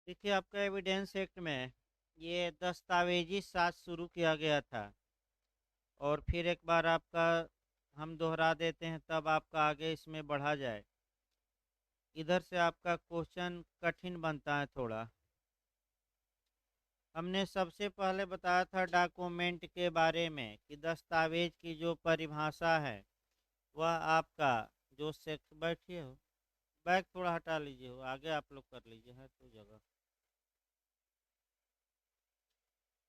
देखिए, आपका evidence act में ये दस्तावेजी साज शुरू किया गया था। और फिर एक बार आपका हम दोहरा देते हैं, तब आपका आगे इसमें बढ़ा जाए। इधर से आपका क्वेश्चन कठिन बनता है थोड़ा। हमने सबसे पहले बताया था डॉक्यूमेंट के बारे में कि दस्तावेज की जो परिभाषा है वह आपका जो सेक्स बैठिए हो, बैग थोड़ा हटा लीजिए, हो आगे आप लोग कर लीजिए, है तो जगह।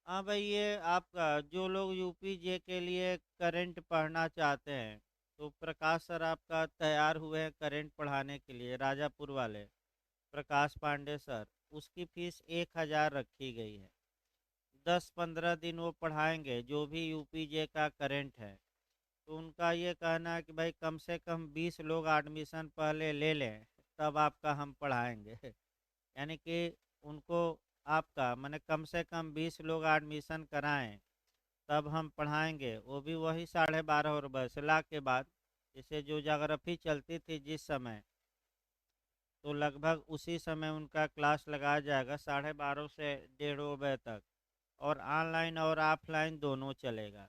हाँ भाई, ये आपका जो लोग यूपीजे के लिए करंट पढ़ना चाहते हैं, तो प्रकाश सर आपका तैयार हुए हैं करंट पढ़ाने के लिए, राजापुर वाले प्रकाश पांडे सर। उसकी फीस 1,000 रखी गई है। 10-15 दिन वो पढ़ाएंगे जो भी यूपीजे का करंट है। तो उनका ये कहना है कि भाई कम से कम 20 लोग एडमिशन पहले ले लें, तब आपका हम पढ़ाएंगे। यानी कि उनको आपका मैंने कम से कम 20 लोग एडमिशन कराएं, तब हम पढ़ाएंगे, वो भी वही 12:30 और बसला के बाद। जैसे जो ज्योग्राफी चलती थी जिस समय, तो लगभग उसी समय उनका क्लास लगाया जाएगा, 12:30 से 1:30 बजे तक। और ऑनलाइन और ऑफलाइन दोनों चलेगा।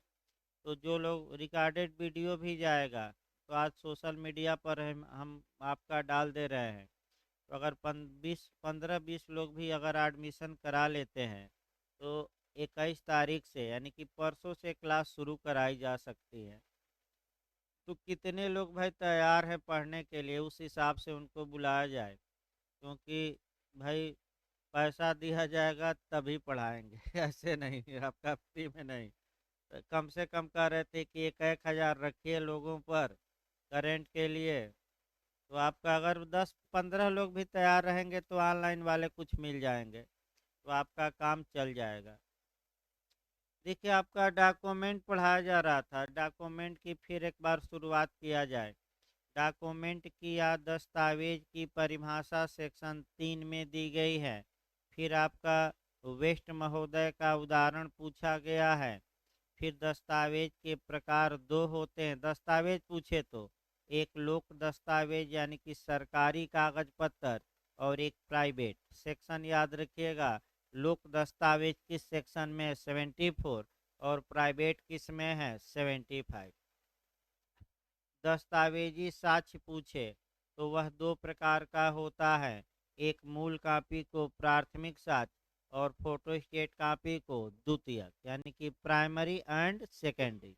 तो जो लोग रिकॉर्डेड वीडियो भी जाएगा, तो आज सोशल मीडिया पर हम आपका डाल दे रहे हैं। तो अगर 15-20 लोग भी अगर एडमिशन करा लेते हैं, तो 21 तारीख से यानी कि परसों से क्लास शुरू कराई जा सकती है। तो कितने लोग भाई तैयार हैं पढ़ने के लिए, उस हिसाब से उनको बुलाया जाए। क्योंकि भाई पैसा दिया जाएगा तभी पढ़ाएंगे। ऐसे नहीं, आपका फ्री में नहीं। तो कम से कम कह रहे थे कि 1-1 हज़ार रखिए लोगों पर करेंट के लिए। तो आपका अगर 10-15 लोग भी तैयार रहेंगे तो ऑनलाइन वाले कुछ मिल जाएंगे, तो आपका काम चल जाएगा। देखिए, आपका डॉक्यूमेंट पढ़ाया जा रहा था, डॉक्यूमेंट की फिर एक बार शुरुआत किया जाए। डॉक्यूमेंट की या दस्तावेज की परिभाषा सेक्शन 3 में दी गई है। फिर आपका वेस्ट महोदय का उदाहरण पूछा गया है। फिर दस्तावेज के प्रकार दो होते हैं, दस्तावेज पूछे तो एक लोक दस्तावेज यानी कि सरकारी कागज पत्र, और एक प्राइवेट। सेक्शन याद रखिएगा, लोक दस्तावेज किस सेक्शन में है, 74। और प्राइवेट किस में है, 75। दस्तावेजी साक्ष्य पूछे तो वह दो प्रकार का होता है। एक मूल कॉपी को प्राथमिक साक्ष्य, और फोटोस्टेट कॉपी को द्वितीयक यानी कि प्राइमरी एंड सेकेंडरी।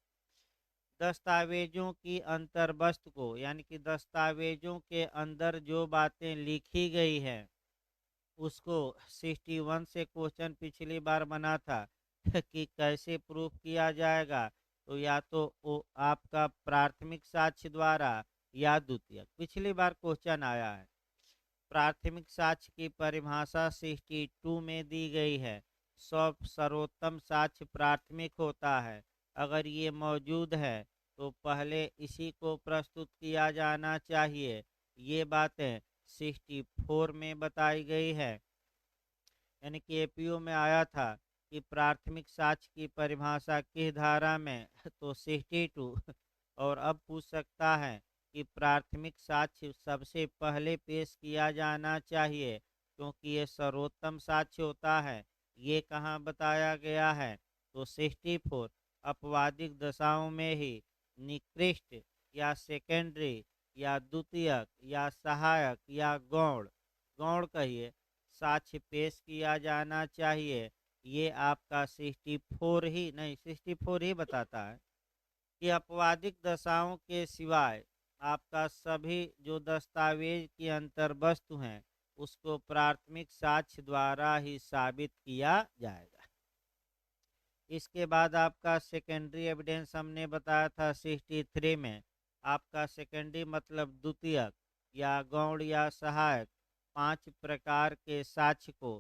दस्तावेजों की अंतर्वस्तु को यानी कि दस्तावेजों के अंदर जो बातें लिखी गई है उसको 61 से क्वेश्चन पिछली बार बना था। कि कैसे प्रूफ किया जाएगा, तो या तो वो आपका प्राथमिक साक्ष्य द्वारा या द्वितीयक, पिछली बार क्वेश्चन आया है। प्राथमिक साक्ष्य की परिभाषा 62 में दी गई है। सब सर्वोत्तम साक्ष्य प्राथमिक होता है। अगर ये मौजूद है तो पहले इसी को प्रस्तुत किया जाना चाहिए। ये बातें 64 में बताई गई है। यानी कि एपीओ में आया था कि प्राथमिक साक्ष्य की परिभाषा किस धारा में, तो 62। और अब पूछ सकता है कि प्राथमिक साक्ष्य सबसे पहले पेश किया जाना चाहिए क्योंकि ये सर्वोत्तम साक्ष्य होता है। ये कहाँ बताया गया है, तो 64। अपवादिक दशाओं में ही निकृष्ट या सेकेंडरी या द्वितीयक या सहायक या गौण, गौण कहिए, साक्ष्य पेश किया जाना चाहिए। ये आपका 64 ही नहीं, 64 ही बताता है कि अपवादिक दशाओं के सिवाय आपका सभी जो दस्तावेज की अंतर्वस्तु हैं उसको प्राथमिक साक्ष्य द्वारा ही साबित किया जाएगा। इसके बाद आपका सेकेंडरी एविडेंस हमने बताया था 63 में। आपका सेकेंडरी मतलब द्वितीयक या गौण या सहायक, 5 प्रकार के साक्ष्य को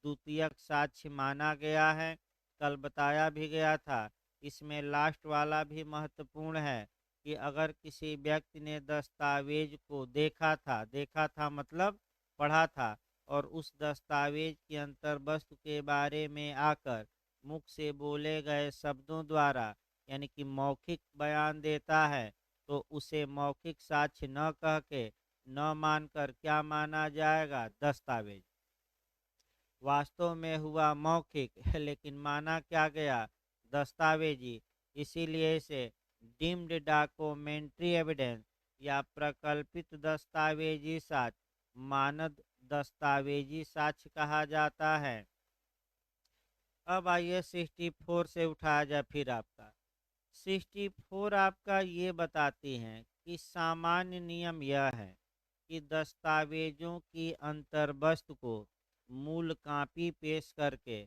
द्वितीयक साक्ष्य माना गया है। कल बताया भी गया था। इसमें लास्ट वाला भी महत्वपूर्ण है कि अगर किसी व्यक्ति ने दस्तावेज को देखा था मतलब पढ़ा था, और उस दस्तावेज की अंतर्वस्तु के बारे में आकर मुख से बोले गए शब्दों द्वारा यानी कि मौखिक बयान देता है, तो उसे मौखिक साक्ष्य न कह के न मानकर क्या माना जाएगा, दस्तावेज। वास्तव में हुआ मौखिक लेकिन माना क्या गया दस्तावेजी। इसीलिए इसे डीम्ड डॉक्यूमेंट्री एविडेंस या प्रकल्पित दस्तावेजी साक्ष्य, मानद दस्तावेजी साक्ष्य कहा जाता है। अब आइए 64 से उठाया जाए फिर आपका 64 आपका ये बताती हैं कि सामान्य नियम यह है कि दस्तावेजों की अंतर्वस्तु को मूल कॉपी पेश करके,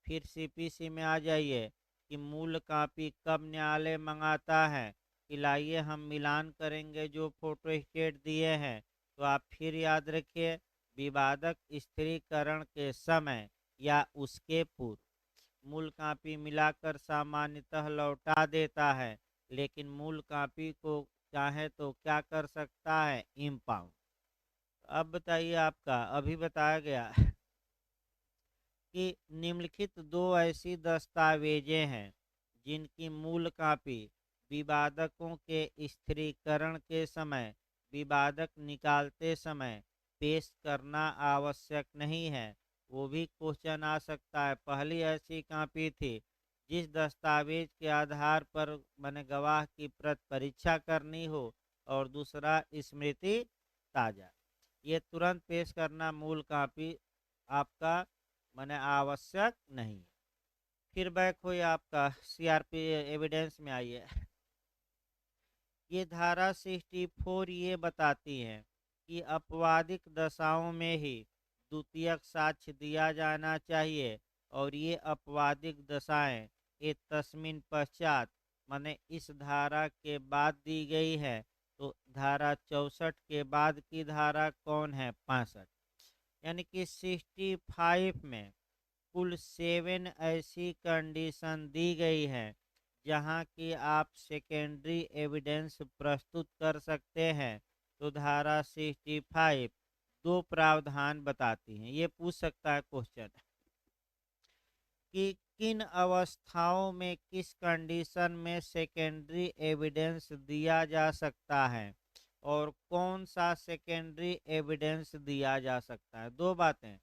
फिर सीपीसी में आ जाइए कि मूल कॉपी कब न्यायालय मंगाता है कि लाइए हम मिलान करेंगे जो फोटो स्टेट दिए हैं। तो आप फिर याद रखिए विवादक स्थिरीकरण के समय या उसके पूर्व मूल कॉपी मिलाकर सामान्यतः लौटा देता है, लेकिन मूल कॉपी को चाहे तो क्या कर सकता है इम्पाउंड। अब बताइए आपका अभी बताया गया कि निम्नलिखित दो ऐसी दस्तावेजें हैं जिनकी मूल कॉपी विवादकों के स्थिरीकरण के समय विवादक निकालते समय पेश करना आवश्यक नहीं है। वो भी क्वेश्चन आ सकता है। पहली ऐसी कॉपी थी जिस दस्तावेज के आधार पर मैंने गवाह की प्रत परीक्षा करनी हो, और दूसरा स्मृति ताजा। ये तुरंत पेश करना मूल कॉपी आपका मैंने आवश्यक नहीं। फिर बैक हुई आपका सीआरपी एविडेंस में आइए। ये धारा 64 ये बताती है कि अपवादिक दशाओं में ही द्वितीयक साक्ष्य दिया जाना चाहिए, और ये अपवादिक दशाएं एक तस्मीन पश्चात माने इस धारा के बाद दी गई है। तो धारा 64 के बाद की धारा कौन है 65। यानी कि 65 में कुल 7 ऐसी कंडीशन दी गई है जहां कि आप सेकेंडरी एविडेंस प्रस्तुत कर सकते हैं। तो धारा 65 दो प्रावधान बताती हैं। ये पूछ सकता है क्वेश्चन कि किन अवस्थाओं में किस कंडीशन में सेकेंडरी एविडेंस दिया जा सकता है और कौन सा सेकेंडरी एविडेंस दिया जा सकता है। दो बातें,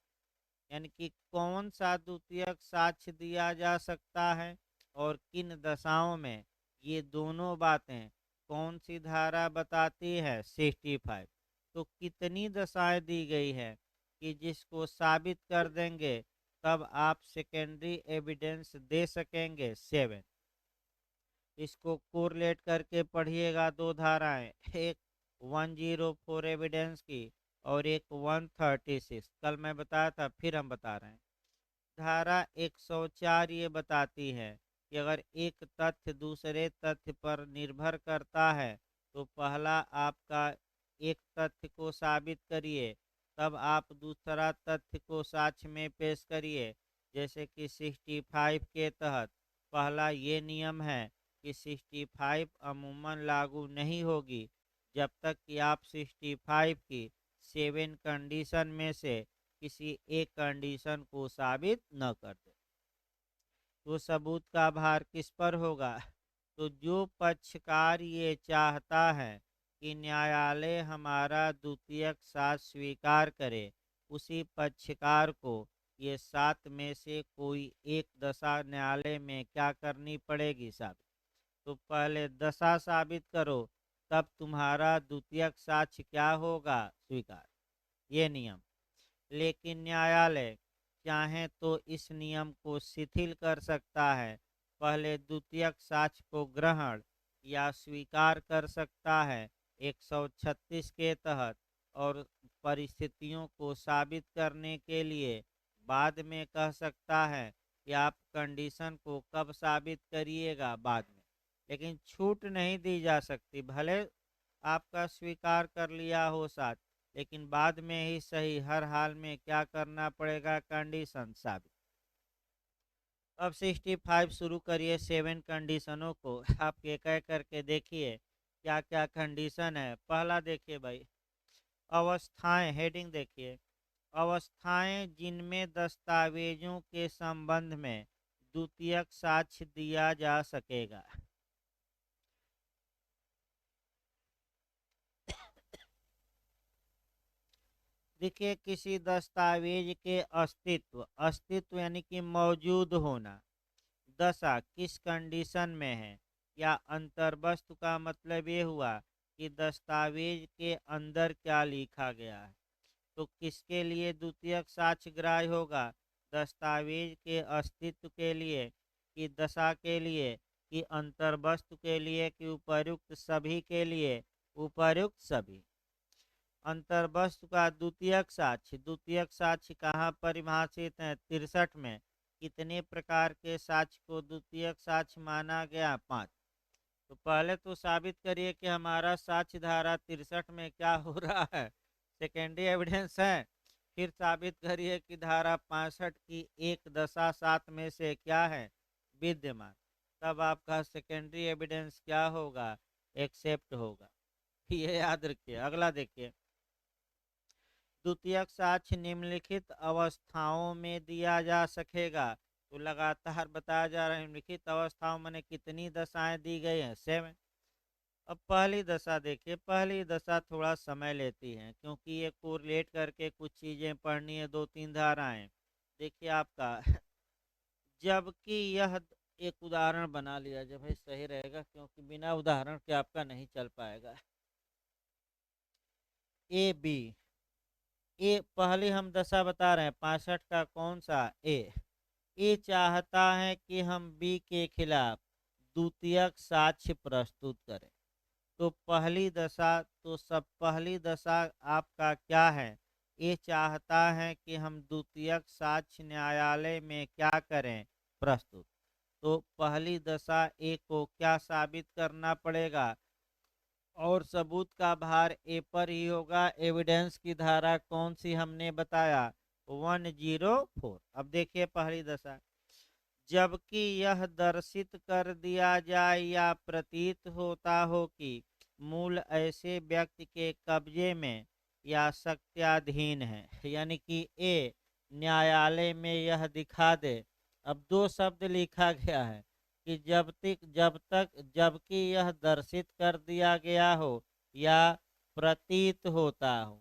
यानी कि कौन सा द्वितीयक साक्ष्य दिया जा सकता है और किन दशाओं में। ये दोनों बातें कौन सी धारा बताती है 65। तो कितनी दशाएं दी गई है कि जिसको साबित कर देंगे तब आप सेकेंडरी एविडेंस दे सकेंगे 7। इसको कोरिलेट करके पढ़िएगा। दो धाराएं, एक 104 एविडेंस की और एक 136। कल मैं बताया था फिर हम बता रहे हैं। धारा 104 ये बताती है कि अगर एक तथ्य दूसरे तथ्य पर निर्भर करता है तो पहला आपका एक तथ्य को साबित करिए, तब आप दूसरा तथ्य को साक्ष्य में पेश करिए। जैसे कि 65 के तहत पहला ये नियम है कि 65 अमूमन लागू नहीं होगी जब तक कि आप 65 की 7 कंडीशन में से किसी एक कंडीशन को साबित न कर दे। तो सबूत का भार किस पर होगा। तो जो पक्षकार ये चाहता है कि न्यायालय हमारा द्वितीयक साक्ष्य स्वीकार करे, उसी पक्षकार को ये 7 में से कोई एक दशा न्यायालय में क्या करनी पड़ेगी साबित। तो पहले दशा साबित करो, तब तुम्हारा द्वितीयक साक्ष्य क्या होगा स्वीकार। ये नियम। लेकिन न्यायालय चाहे तो इस नियम को शिथिल कर सकता है। पहले द्वितीयक साक्ष्य को ग्रहण या स्वीकार कर सकता है 136 के तहत, और परिस्थितियों को साबित करने के लिए बाद में कह सकता है कि आप कंडीशन को कब साबित करिएगा बाद में। लेकिन छूट नहीं दी जा सकती। भले आपका स्वीकार कर लिया हो साथ, लेकिन बाद में ही सही हर हाल में क्या करना पड़ेगा कंडीशन साबित। अब 65 शुरू करिए 7 कंडीशनों को। आप एक एक करके देखिए क्या क्या कंडीशन है। पहला देखिए भाई, अवस्थाएं। हेडिंग देखिए, अवस्थाएं जिनमें दस्तावेजों के संबंध में द्वितीयक साक्ष्य दिया जा सकेगा। देखिए किसी दस्तावेज के अस्तित्व अस्तित्व यानी कि मौजूद होना, दशा किस कंडीशन में है, या अंतर्वस्तु का मतलब ये हुआ कि दस्तावेज के अंदर क्या लिखा गया है। तो किसके लिए द्वितीयक साक्ष्य ग्राह्य होगा? दस्तावेज के अस्तित्व के लिए, कि दशा के लिए, कि अंतर्वस्तु के लिए, कि उपर्युक्त सभी के लिए? उपर्युक्त सभी। अंतर्वस्तु का द्वितीयक साक्ष्य कहाँ परिभाषित है? 63 में। कितने प्रकार के साक्ष्य को द्वितीयक साक्ष्य माना गया? 5। तो पहले तो साबित करिए कि हमारा साक्ष्य धारा 63 में क्या हो रहा है, सेकेंडरी एविडेंस है। फिर साबित करिए कि धारा 65 की एक दशा 7 में से क्या है? विद्यमान। तब आपका सेकेंडरी एविडेंस क्या होगा? एक्सेप्ट होगा। ये याद रखिए। अगला देखिए, द्वितीयक साक्ष्य निम्नलिखित अवस्थाओं में दिया जा सकेगा। तो लगातार बताया जा रहा है निम्नलिखित अवस्थाओं में कितनी दशाएं दी गई हैं? 7। अब पहली दशा देखिए, पहली दशा थोड़ा समय लेती है क्योंकि ये कोरिलेट करके कुछ चीजें पढ़नी है, 2-3 धाराएं। देखिए आपका जबकि यह एक उदाहरण बना लिया जब भाई सही रहेगा, क्योंकि बिना उदाहरण के आपका नहीं चल पाएगा। ए बी, ए पहले हम दशा बता रहे हैं 65 का कौन सा? ए चाहता है कि हम बी के खिलाफ द्वितीयक साक्ष्य प्रस्तुत करें। तो पहली दशा, तो सब पहली दशा आपका क्या है? ये चाहता है कि हम द्वितीयक साक्ष्य न्यायालय में क्या करें? प्रस्तुत। तो पहली दशा ए को क्या साबित करना पड़ेगा? और सबूत का भार ए पर ही होगा। एविडेंस की धारा कौन सी हमने बताया? 104। अब देखिए पहली दशा, जबकि यह दर्शित कर दिया जाए या प्रतीत होता हो कि मूल ऐसे व्यक्ति के कब्जे में या सत्याधीन है, यानी कि ए न्यायालय में यह दिखा दे। अब दो शब्द लिखा गया है कि जब तक जबकि यह दर्शित कर दिया गया हो या प्रतीत होता हो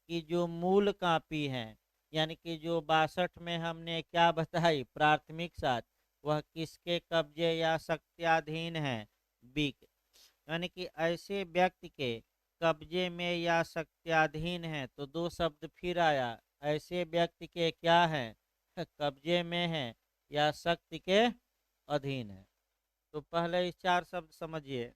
कि जो मूल कापी है, यानी कि जो 62 में हमने क्या बताई प्राथमिक साक्ष्य, वह किसके कब्जे या सत्याधीन है? बी के। यानी कि ऐसे व्यक्ति के कब्जे में या सत्याधीन है। तो दो शब्द फिर आया, ऐसे व्यक्ति के क्या है? कब्जे में है या शक्ति के अधीन है। तो पहले इस 4 शब्द समझिए।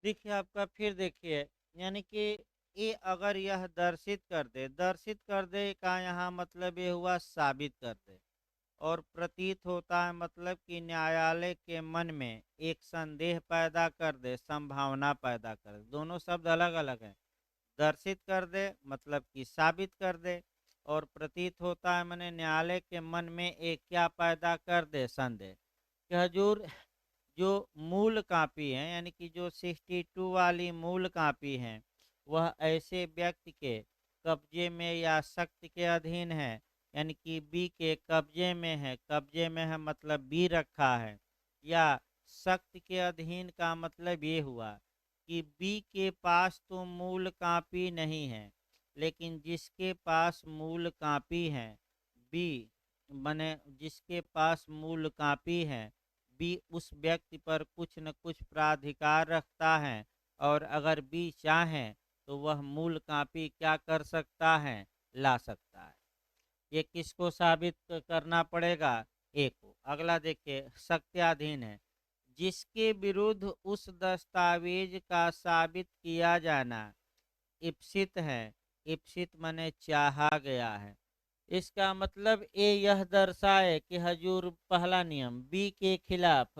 देखिए आपका फिर देखिए, यानी कि ये अगर यह दर्शित कर दे का यहाँ मतलब ये हुआ साबित कर दे। और प्रतीत होता है मतलब कि न्यायालय के मन में एक संदेह पैदा कर दे, संभावना पैदा कर दे। दोनों शब्द अलग अलग हैं। दर्शित कर दे मतलब कि साबित कर दे, और प्रतीत होता है मैंने न्यायालय के मन में एक क्या पैदा कर दे? संदेह। कि हजूर जो मूल कापी है, यानी कि जो 62 वाली मूल कापी है, वह ऐसे व्यक्ति के कब्जे में या शक्ति के अधीन है, यानी कि बी के कब्जे में है। कब्जे में है मतलब बी रखा है, या शक्ति के अधीन का मतलब ये हुआ कि बी के पास तो मूल कापी नहीं है, लेकिन जिसके पास मूल कापी है, बी बने जिसके पास मूल कापी है, बी उस व्यक्ति पर कुछ न कुछ प्राधिकार रखता है। और अगर बी चाहे तो वह मूल कापी क्या कर सकता है? ला सकता है। ये किसको साबित करना पड़ेगा? ए को। अगला देखिए, सत्याधीन है, जिसके विरुद्ध उस दस्तावेज का साबित किया जाना इप्सित है। इप्सित माने चाहा गया है। इसका मतलब यह दर्शाए कि हजूर पहला नियम बी के खिलाफ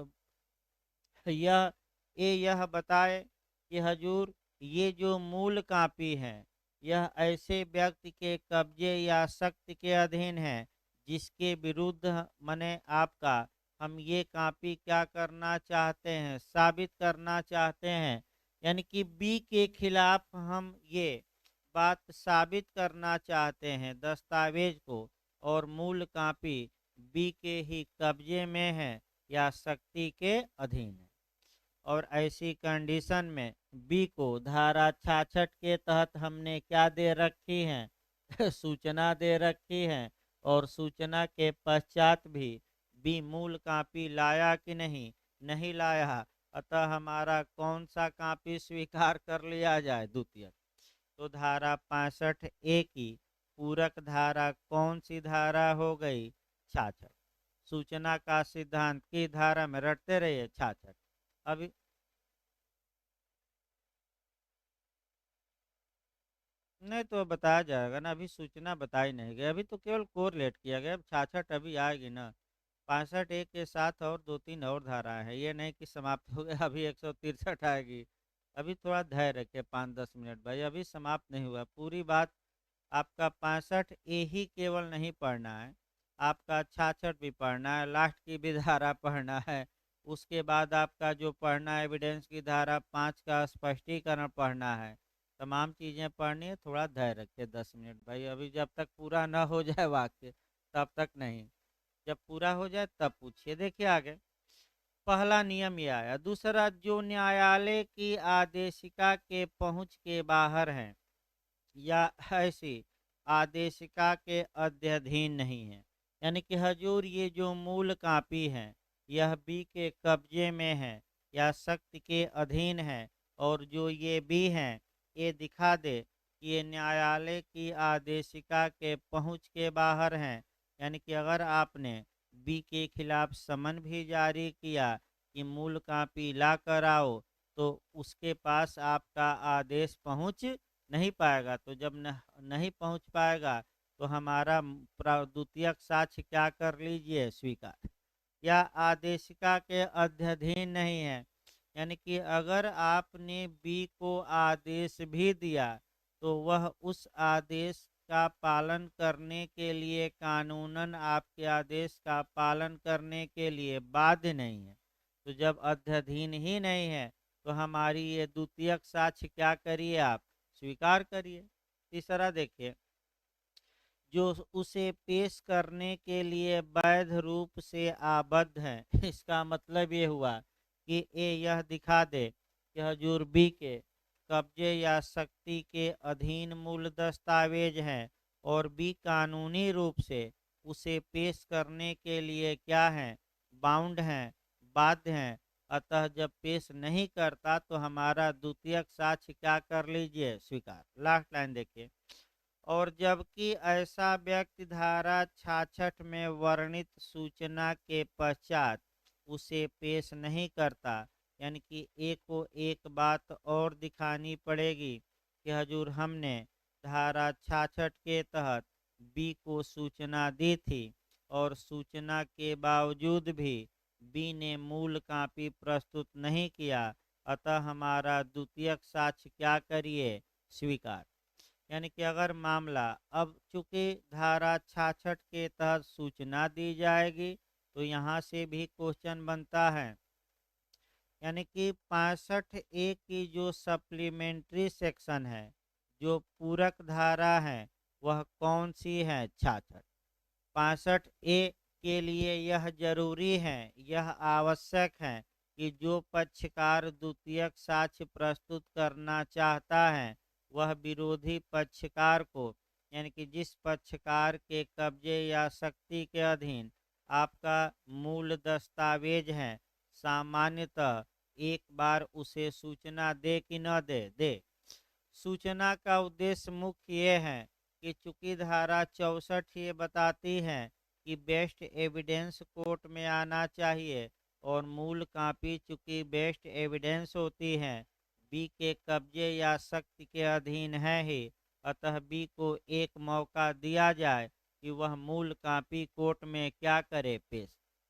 यह यह बताए कि हजूर ये जो मूल कापी है यह ऐसे व्यक्ति के कब्जे या शक्ति के अधीन है जिसके विरुद्ध मने आपका हम ये कापी क्या करना चाहते हैं, साबित करना चाहते हैं। यानी कि बी के खिलाफ हम ये बात साबित करना चाहते हैं दस्तावेज को, और मूल कापी बी के ही कब्जे में है या शक्ति के अधीन है। और ऐसी कंडीशन में बी को धारा 66 के तहत हमने क्या दे रखी है सूचना दे रखी है, और सूचना के पश्चात भी बी मूल कापी लाया कि नहीं, नहीं लाया। अतः हमारा कौन सा कापी स्वीकार कर लिया जाए, द्वितीयक। तो धारा 65 ए की पूरक धारा कौन सी धारा हो गई, 66। सूचना का सिद्धांत की धारा में रटते रहिए 66। अभी नहीं तो बताया जाएगा ना, अभी सूचना बताई नहीं गई, अभी तो केवल कोरिलेट किया गया। अब 66 अभी आएगी ना, 65 एक के साथ और दो तीन और धाराएं हैं, ये नहीं कि समाप्त हो गया, अभी 163 आएगी। अभी थोड़ा धैर्य रखे, 5-10 मिनट भाई, अभी समाप्त नहीं हुआ पूरी बात। आपका 65 ए ही केवल नहीं पढ़ना है, आपका 66 भी पढ़ना है, लास्ट की भी धारा पढ़ना है। उसके बाद आपका जो पढ़ना है एविडेंस की धारा 5 का स्पष्टीकरण पढ़ना है। तमाम चीज़ें पढ़नी है, थोड़ा धैर्य रखिए 10 मिनट भाई, अभी जब तक पूरा ना हो जाए वाक्य तब तक नहीं, जब पूरा हो जाए तब पूछिए। देखिए आगे, पहला नियम ये आया। दूसरा, जो न्यायालय की आदेशिका के पहुंच के बाहर है या ऐसी आदेशिका के अध्ययन नहीं है, यानी कि हजूर ये जो मूल कापी है यह बी के कब्जे में है या शक्ति के अधीन है, और जो ये बी हैं ये दिखा दे कि ये न्यायालय की आदेशिका के पहुंच के बाहर हैं। यानी कि अगर आपने बी के खिलाफ समन भी जारी किया कि मूल कापी ला कर आओ, तो उसके पास आपका आदेश पहुंच नहीं पाएगा। तो जब नहीं पहुंच पाएगा तो हमारा द्वितीयक साक्ष्य क्या कर लीजिए, स्वीकार। या आदेशिका के अध्ययन नहीं है, यानी कि अगर आपने बी को आदेश भी दिया तो वह उस आदेश का पालन करने के लिए कानूनन आपके आदेश का पालन करने के लिए बाध्य नहीं है। तो जब अध्ययन ही नहीं है तो हमारी ये द्वितीयक साक्ष्य क्या करिए, आप स्वीकार करिए। तीसरा देखिए, जो उसे पेश करने के लिए वैध रूप से आबद्ध है इसका मतलब ये हुआ कि ए यह दिखा दे कि हजूर बी के कब्जे या शक्ति के अधीन मूल दस्तावेज हैं, और बी कानूनी रूप से उसे पेश करने के लिए क्या हैं, बाउंड हैं, बाध्य हैं। अतः जब पेश नहीं करता तो हमारा द्वितीयक साक्ष्य क्या कर लीजिए, स्वीकार। लास्ट लाइन देखिए, और जबकि ऐसा व्यक्ति धारा 66 में वर्णित सूचना के पश्चात उसे पेश नहीं करता, यानी कि ए को एक बात और दिखानी पड़ेगी कि हजूर हमने धारा 66 के तहत बी को सूचना दी थी, और सूचना के बावजूद भी बी ने मूल कापी प्रस्तुत नहीं किया। अतः हमारा द्वितीयक साक्ष्य क्या करिए, स्वीकार। यानी कि अगर मामला, अब चूंकि धारा 66 के तहत सूचना दी जाएगी तो यहाँ से भी क्वेश्चन बनता है। यानी कि 65 ए की जो सप्लीमेंट्री सेक्शन है, जो पूरक धारा है, वह कौन सी है, 66। 65 ए के लिए यह जरूरी है, यह आवश्यक है कि जो पक्षकार द्वितीयक साक्ष्य प्रस्तुत करना चाहता है वह विरोधी पक्षकार को, यानी कि जिस पक्षकार के कब्जे या शक्ति के अधीन आपका मूल दस्तावेज है, सामान्यतः एक बार उसे सूचना दे कि न दे, दे। सूचना का उद्देश्य मुख्य ये है कि चूंकि धारा 64 ये बताती है कि बेस्ट एविडेंस कोर्ट में आना चाहिए, और मूल कापी चूंकि बेस्ट एविडेंस होती है बी के कब्जे या शक्ति के अधीन है ही, अतः बी को एक मौका दिया जाए कि वह मूल कापी कोर्ट में क्या करे, पेश।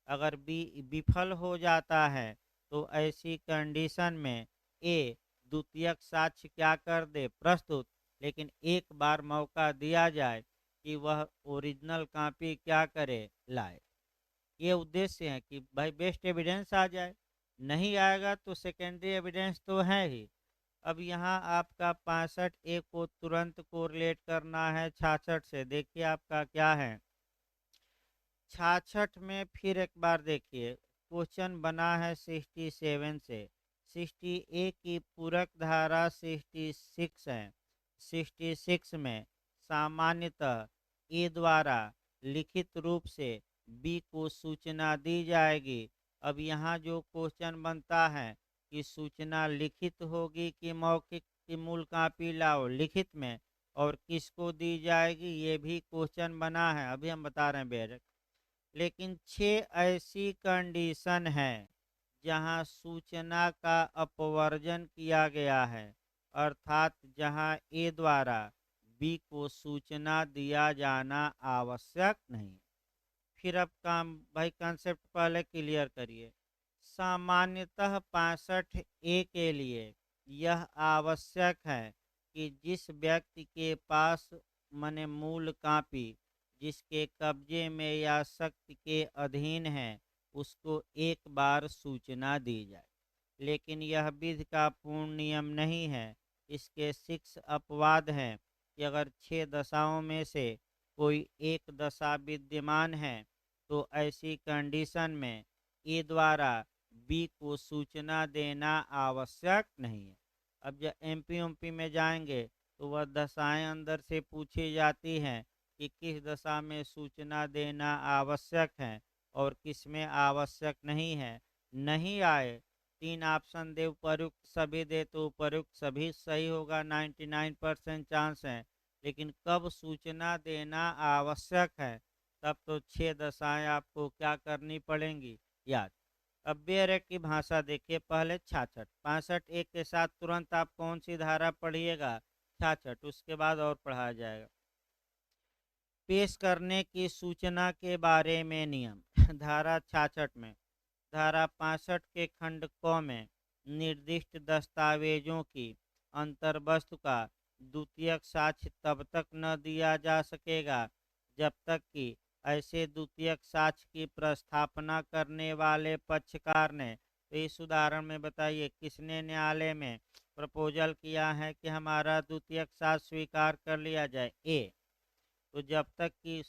अगर बी विफल हो जाता है तो ऐसी कंडीशन में ए द्वितीयक साक्ष्य क्या कर दे प्रस्तुत, लेकिन एक बार मौका दिया जाए कि वह ओरिजिनल कॉपी क्या करे लाए। ये उद्देश्य है कि भाई बेस्ट एविडेंस आ जाए, नहीं आएगा तो सेकेंडरी एविडेंस तो है ही। अब यहाँ आपका 65 ए को तुरंत कोरिलेट करना है 66 से। देखिए आपका क्या है 66 में, फिर एक बार देखिए क्वेश्चन बना है 67 से। 60 ए की पूरक धारा 66 है। 66 में सामान्यतः ए द्वारा लिखित रूप से बी को सूचना दी जाएगी। अब यहाँ जो क्वेश्चन बनता है कि सूचना लिखित होगी कि मौखिक की मूल कॉपी लाओ लिखित में, और किसको दी जाएगी ये भी क्वेश्चन बना है, अभी हम बता रहे हैं बेर। लेकिन 6 ऐसी कंडीशन है जहां सूचना का अपवर्जन किया गया है, अर्थात जहां ए द्वारा बी को सूचना दिया जाना आवश्यक नहीं। फिर अब काम भाई कंसेप्ट पहले क्लियर करिए। सामान्यतः 65 ए के लिए यह आवश्यक है कि जिस व्यक्ति के पास मने मूल कॉपी जिसके कब्जे में या शक्ति के अधीन है उसको एक बार सूचना दी जाए। लेकिन यह विधि का पूर्ण नियम नहीं है। इसके 6 अपवाद हैं कि अगर 6 दशाओं में से कोई एक दशा विद्यमान है तो ऐसी कंडीशन में ए द्वारा बी को सूचना देना आवश्यक नहीं है। अब जब एमपी में जाएंगे तो वह दशाएं अंदर से पूछी जाती हैं कि किस दशा में सूचना देना आवश्यक है और किस में आवश्यक नहीं है। नहीं आए 3 ऑप्शन दे उपयुक्त सभी दे तो उपयुक्त सभी सही होगा, 99% चांस है। लेकिन कब सूचना देना आवश्यक है तब तो 6 दशाएं आपको क्या करनी पड़ेंगी याद। अब बेर की भाषा देखिए, पहले 66 65 एक के साथ तुरंत आप कौन सी धारा पढ़िएगा 66, उसके बाद और पढ़ाया जाएगा। पेश करने की सूचना के बारे में नियम धारा 66 में धारा 65 के खंड क में निर्दिष्ट दस्तावेजों की अंतर्वस्तु का द्वितीयक साक्ष्य तब तक न दिया जा सकेगा जब तक कि ऐसे द्वितीयक साक्ष्य की प्रस्थापना करने वाले पक्षकार ने, तो इस उदाहरण में बताइए किसने न्यायालय में प्रपोजल किया है कि हमारा द्वितीयक साक्ष्य स्वीकार कर लिया जाए ए। तो जब तक कि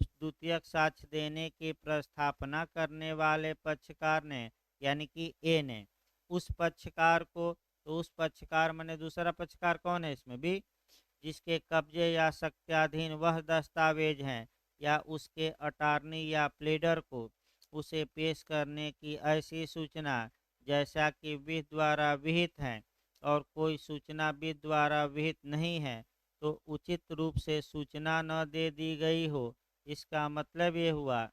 द्वितीयक साक्ष्य देने की प्रस्थापना करने वाले पक्षकार ने यानी कि ए ने उस पक्षकार को, तो उस पक्षकार माने दूसरा पक्षकार कौन है इसमें भी, जिसके कब्जे या सत्याधीन वह दस्तावेज हैं या उसके अटार्नी या प्लीडर को उसे पेश करने की ऐसी सूचना जैसा कि विधि द्वारा विहित है और कोई सूचना विधि द्वारा विहित नहीं है तो उचित रूप से सूचना न दे दी गई हो। इसका मतलब ये हुआ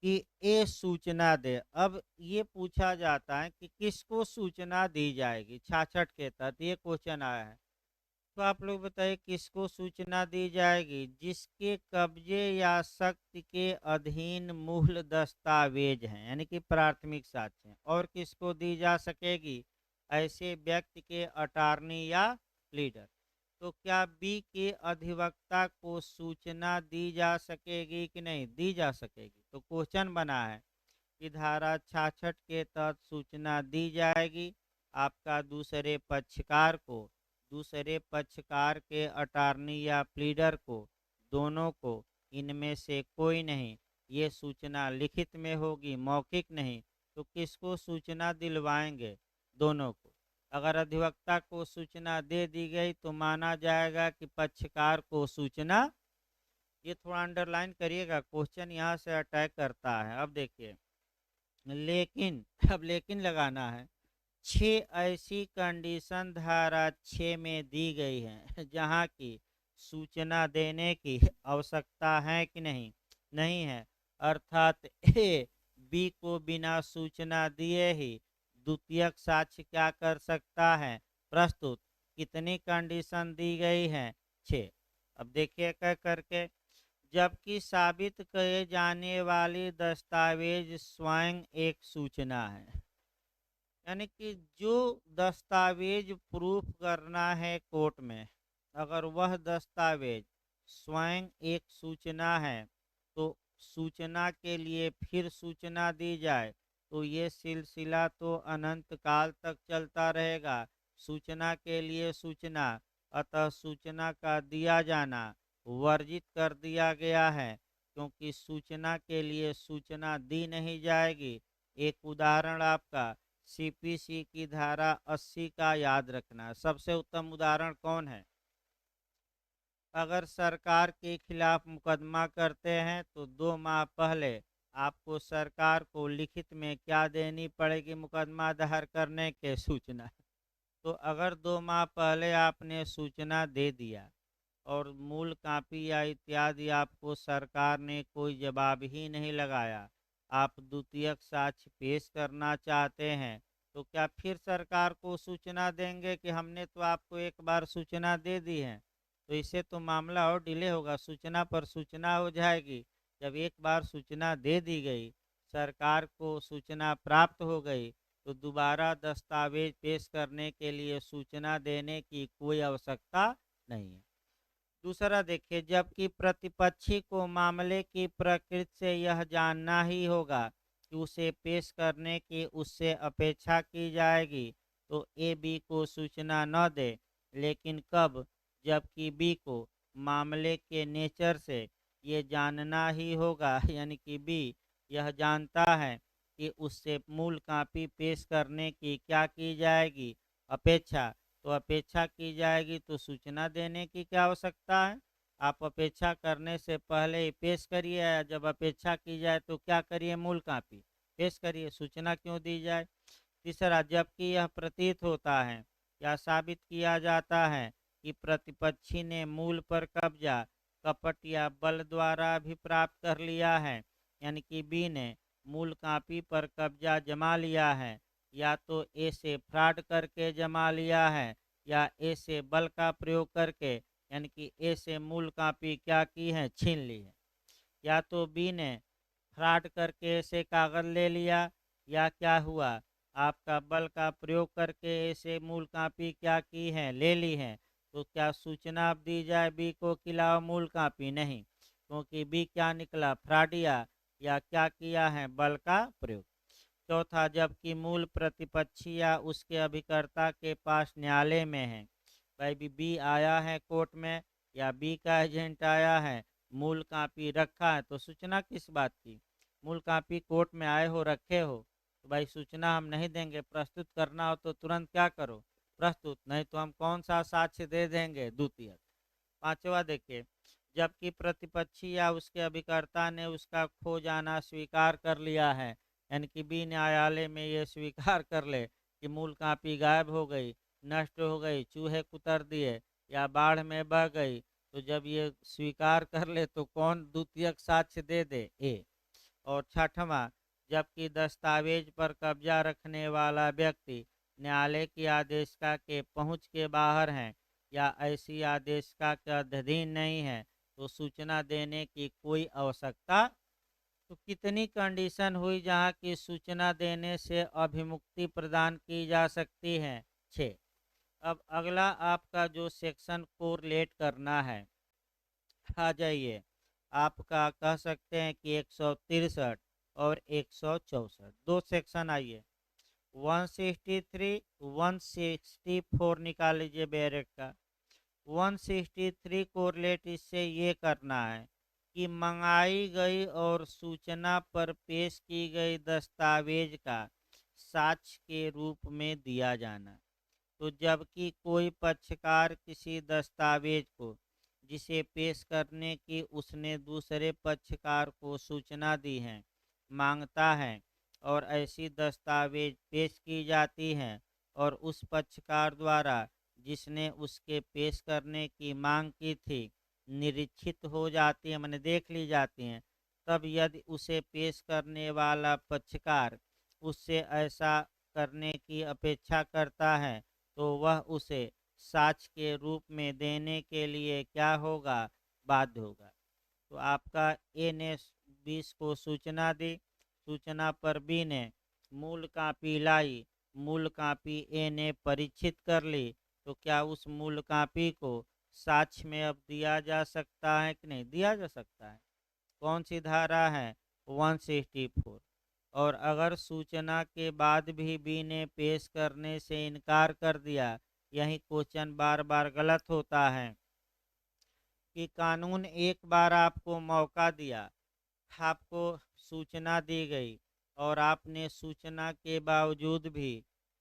कि ए सूचना दे। अब ये पूछा जाता है कि किसको सूचना दी जाएगी 66 के तहत ये क्वेश्चन आया है। तो आप लोग बताइए किसको सूचना दी जाएगी, जिसके कब्जे या शक्ति के अधीन मूल दस्तावेज हैं यानी कि प्राथमिक साक्ष्य हैं। और किसको दी जा सकेगी, ऐसे व्यक्ति के अटार्नी या लीडर। तो क्या बी के अधिवक्ता को सूचना दी जा सकेगी कि नहीं दी जा सकेगी। तो क्वेश्चन बना है कि धारा 66 के तहत सूचना दी जाएगी आपका दूसरे पक्षकार के अटार्नी या प्लीडर को, दोनों को, इनमें से कोई नहीं। ये सूचना लिखित में होगी मौखिक नहीं। तो किसको सूचना दिलवाएंगे, दोनों को। अगर अधिवक्ता को सूचना दे दी गई तो माना जाएगा कि पक्षकार को सूचना, ये थोड़ा अंडरलाइन करिएगा क्वेश्चन यहाँ से अटैक करता है। अब देखिए लेकिन, अब लेकिन लगाना है। 6 ऐसी कंडीशन धारा 6 में दी गई है जहाँ की सूचना देने की आवश्यकता है कि नहीं, नहीं है। अर्थात ए बी को बिना सूचना दिए ही द्वितीयक साक्ष्य क्या कर सकता है प्रस्तुत। कितनी कंडीशन दी गई है 6। अब देखिए क्या करके, जबकि साबित किए जाने वाली दस्तावेज स्वयं एक सूचना है। यानी कि जो दस्तावेज प्रूफ करना है कोर्ट में, अगर वह दस्तावेज स्वयं एक सूचना है, तो सूचना के लिए फिर सूचना दी जाए तो ये सिलसिला तो अनंत काल तक चलता रहेगा। सूचना के लिए सूचना, अतः सूचना का दिया जाना वर्जित कर दिया गया है, क्योंकि सूचना के लिए सूचना दी नहीं जाएगी। एक उदाहरण आपका सीपीसी की धारा 80 का याद रखना। सबसे उत्तम उदाहरण कौन है? अगर सरकार के खिलाफ मुकदमा करते हैं तो 2 माह पहले आपको सरकार को लिखित में क्या देनी पड़ेगी? मुकदमा दायर करने के सूचना। तो अगर 2 माह पहले आपने सूचना दे दिया और मूल कापी या इत्यादि आपको सरकार ने कोई जवाब ही नहीं लगाया, आप द्वितीयक साक्ष्य पेश करना चाहते हैं, तो क्या फिर सरकार को सूचना देंगे कि हमने तो आपको एक बार सूचना दे दी है? तो इससे तो मामला और डिले होगा, सूचना पर सूचना हो जाएगी। जब एक बार सूचना दे दी गई, सरकार को सूचना प्राप्त हो गई, तो दोबारा दस्तावेज पेश करने के लिए सूचना देने की कोई आवश्यकता नहीं है। दूसरा देखिए, जबकि प्रतिपक्षी को मामले की प्रकृति से यह जानना ही होगा कि उसे पेश करने की उससे अपेक्षा की जाएगी, तो ए बी को सूचना न दे। लेकिन कब? जबकि बी को मामले के नेचर से ये जानना ही होगा, यानी कि बी यह जानता है कि उससे मूल कापी पेश करने की क्या की जाएगी? अपेक्षा। तो अपेक्षा की जाएगी तो सूचना देने की क्या आवश्यकता है? आप अपेक्षा करने से पहले ही पेश करिए, या जब अपेक्षा की जाए तो क्या करिए? मूल कापी पेश करिए, सूचना क्यों दी जाए? तीसरा, जबकि यह प्रतीत होता है या साबित किया जाता है कि प्रतिपक्षी ने मूल पर कब्जा कपट या बल द्वारा भी प्राप्त कर लिया है, यानी कि बी ने मूल कापी पर कब्जा जमा लिया है, या तो ए से फ्रॉड करके जमा लिया है, या ए से बल का प्रयोग करके, यानी कि ए से मूल कापी क्या की है? छीन ली है। या तो बी ने फ्रॉड करके ए से कागज ले लिया, या क्या हुआ? आपका बल का प्रयोग करके ए से मूल कापी क्या की है? ले ली है। तो क्या सूचना अब दी जाए बी को कि लाओ मूल कापी? नहीं, क्योंकि बी क्या निकला? फ्रॉडिया, या क्या किया है? बल का प्रयोग। चौथा, जबकि मूल प्रतिपक्षी या उसके अभिकर्ता के पास न्यायालय में है, भाई बी आया है कोर्ट में, या बी का एजेंट आया है, मूल कापी रखा है, तो सूचना किस बात की? मूल कापी कोर्ट में आए हो, रखे हो, तो भाई सूचना हम नहीं देंगे। प्रस्तुत करना हो तो तुरंत क्या करो? प्रस्तुत, नहीं तो हम कौन सा साक्ष्य दे देंगे? द्वितीयक। पांचवा देखिए, जबकि प्रतिपक्षी या उसके अभिकर्ता ने उसका खो जाना स्वीकार कर लिया है, यानी कि बी न्यायालय में ये स्वीकार कर ले कि मूल कापी गायब हो गई, नष्ट हो गई, चूहे कुतर दिए, या बाढ़ में बह गई, तो जब ये स्वीकार कर ले तो कौन द्वितीयक साक्ष्य दे दे? ए। और छठवां, जबकि दस्तावेज पर कब्जा रखने वाला व्यक्ति न्यायालय की आदेशिका के पहुंच के बाहर है, या ऐसी आदेशिका के अधीन नहीं है, तो सूचना देने की कोई आवश्यकता। तो कितनी कंडीशन हुई जहां की सूचना देने से अभिमुक्ति प्रदान की जा सकती है? 6। अब अगला आपका जो सेक्शन कोरिलेट करना है, आ जाइए। आपका कह सकते हैं कि 163 और 164 दो सेक्शन। आइए, 163 164 निकाल लीजिए बैरेट का। 163 कोरिलेट इससे ये करना है कि मंगाई गई और सूचना पर पेश की गई दस्तावेज का साक्ष्य के रूप में दिया जाना। तो जबकि कोई पक्षकार किसी दस्तावेज को जिसे पेश करने की उसने दूसरे पक्षकार को सूचना दी है मांगता है, और ऐसी दस्तावेज पेश की जाती हैं, और उस पक्षकार द्वारा जिसने उसके पेश करने की मांग की थी निरीक्षित हो जाती है, मैंने देख ली जाती हैं, तब यदि उसे पेश करने वाला पक्षकार उससे ऐसा करने की अपेक्षा करता है, तो वह उसे साक्ष्य के रूप में देने के लिए क्या होगा? बाध्य होगा। तो आपका ए ने 20 को सूचना दी, सूचना पर बी ने मूल कापी लाई, मूल कापी ए ने परीक्षित कर ली, तो क्या उस मूल कापी को साक्ष्य में अब दिया जा सकता है कि नहीं? दिया जा सकता है। कौन सी धारा है? 164। और अगर सूचना के बाद भी बी ने पेश करने से इनकार कर दिया, यही क्वेश्चन बार बार गलत होता है कि कानून एक बार आपको मौका दिया, आपको सूचना दी गई और आपने सूचना के बावजूद भी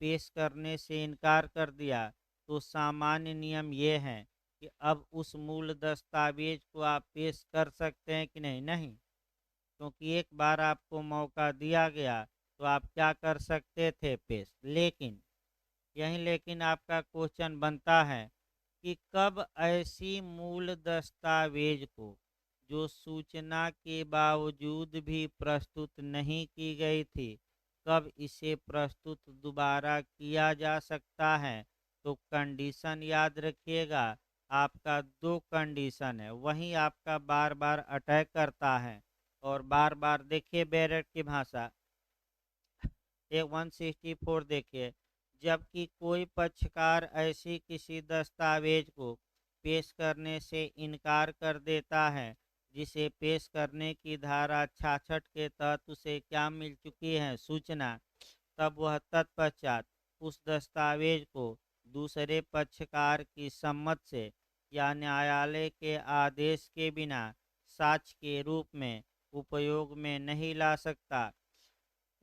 पेश करने से इनकार कर दिया, तो सामान्य नियम ये है कि अब उस मूल दस्तावेज को आप पेश कर सकते हैं कि नहीं? नहीं, क्योंकि एक बार आपको मौका दिया गया तो आप क्या कर सकते थे? पेश। लेकिन यही लेकिन आपका क्वेश्चन बनता है कि कब ऐसी मूल दस्तावेज को जो सूचना के बावजूद भी प्रस्तुत नहीं की गई थी, कब इसे प्रस्तुत दोबारा किया जा सकता है? तो कंडीशन याद रखिएगा, आपका दो कंडीशन है, वही आपका बार बार अटैक करता है। और बार बार देखिए बैरेट की भाषा, ये 164 देखिए, जबकि कोई पक्षकार ऐसी किसी दस्तावेज को पेश करने से इनकार कर देता है जिसे पेश करने की धारा 66 के तहत उसे क्या मिल चुकी है? सूचना, तब वह तत्पश्चात उस दस्तावेज को दूसरे पक्षकार की सम्मत से या न्यायालय के आदेश के बिना साक्ष्य के रूप में उपयोग में नहीं ला सकता।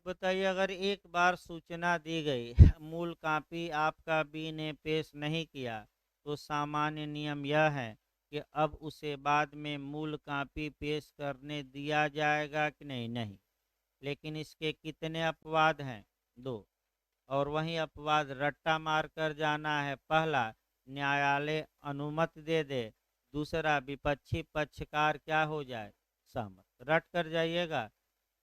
बताइए, अगर एक बार सूचना दी गई, मूल कापी आपका बी ने पेश नहीं किया, तो सामान्य नियम यह है कि अब उसे बाद में मूल कापी पेश करने दिया जाएगा कि नहीं? नहीं। लेकिन इसके कितने अपवाद हैं? दो। और वही अपवाद रट्टा मार कर जाना है। पहला, न्यायालय अनुमति दे दे। दूसरा, विपक्षी पक्षकार क्या हो जाए? सहमत। रट कर जाइएगा।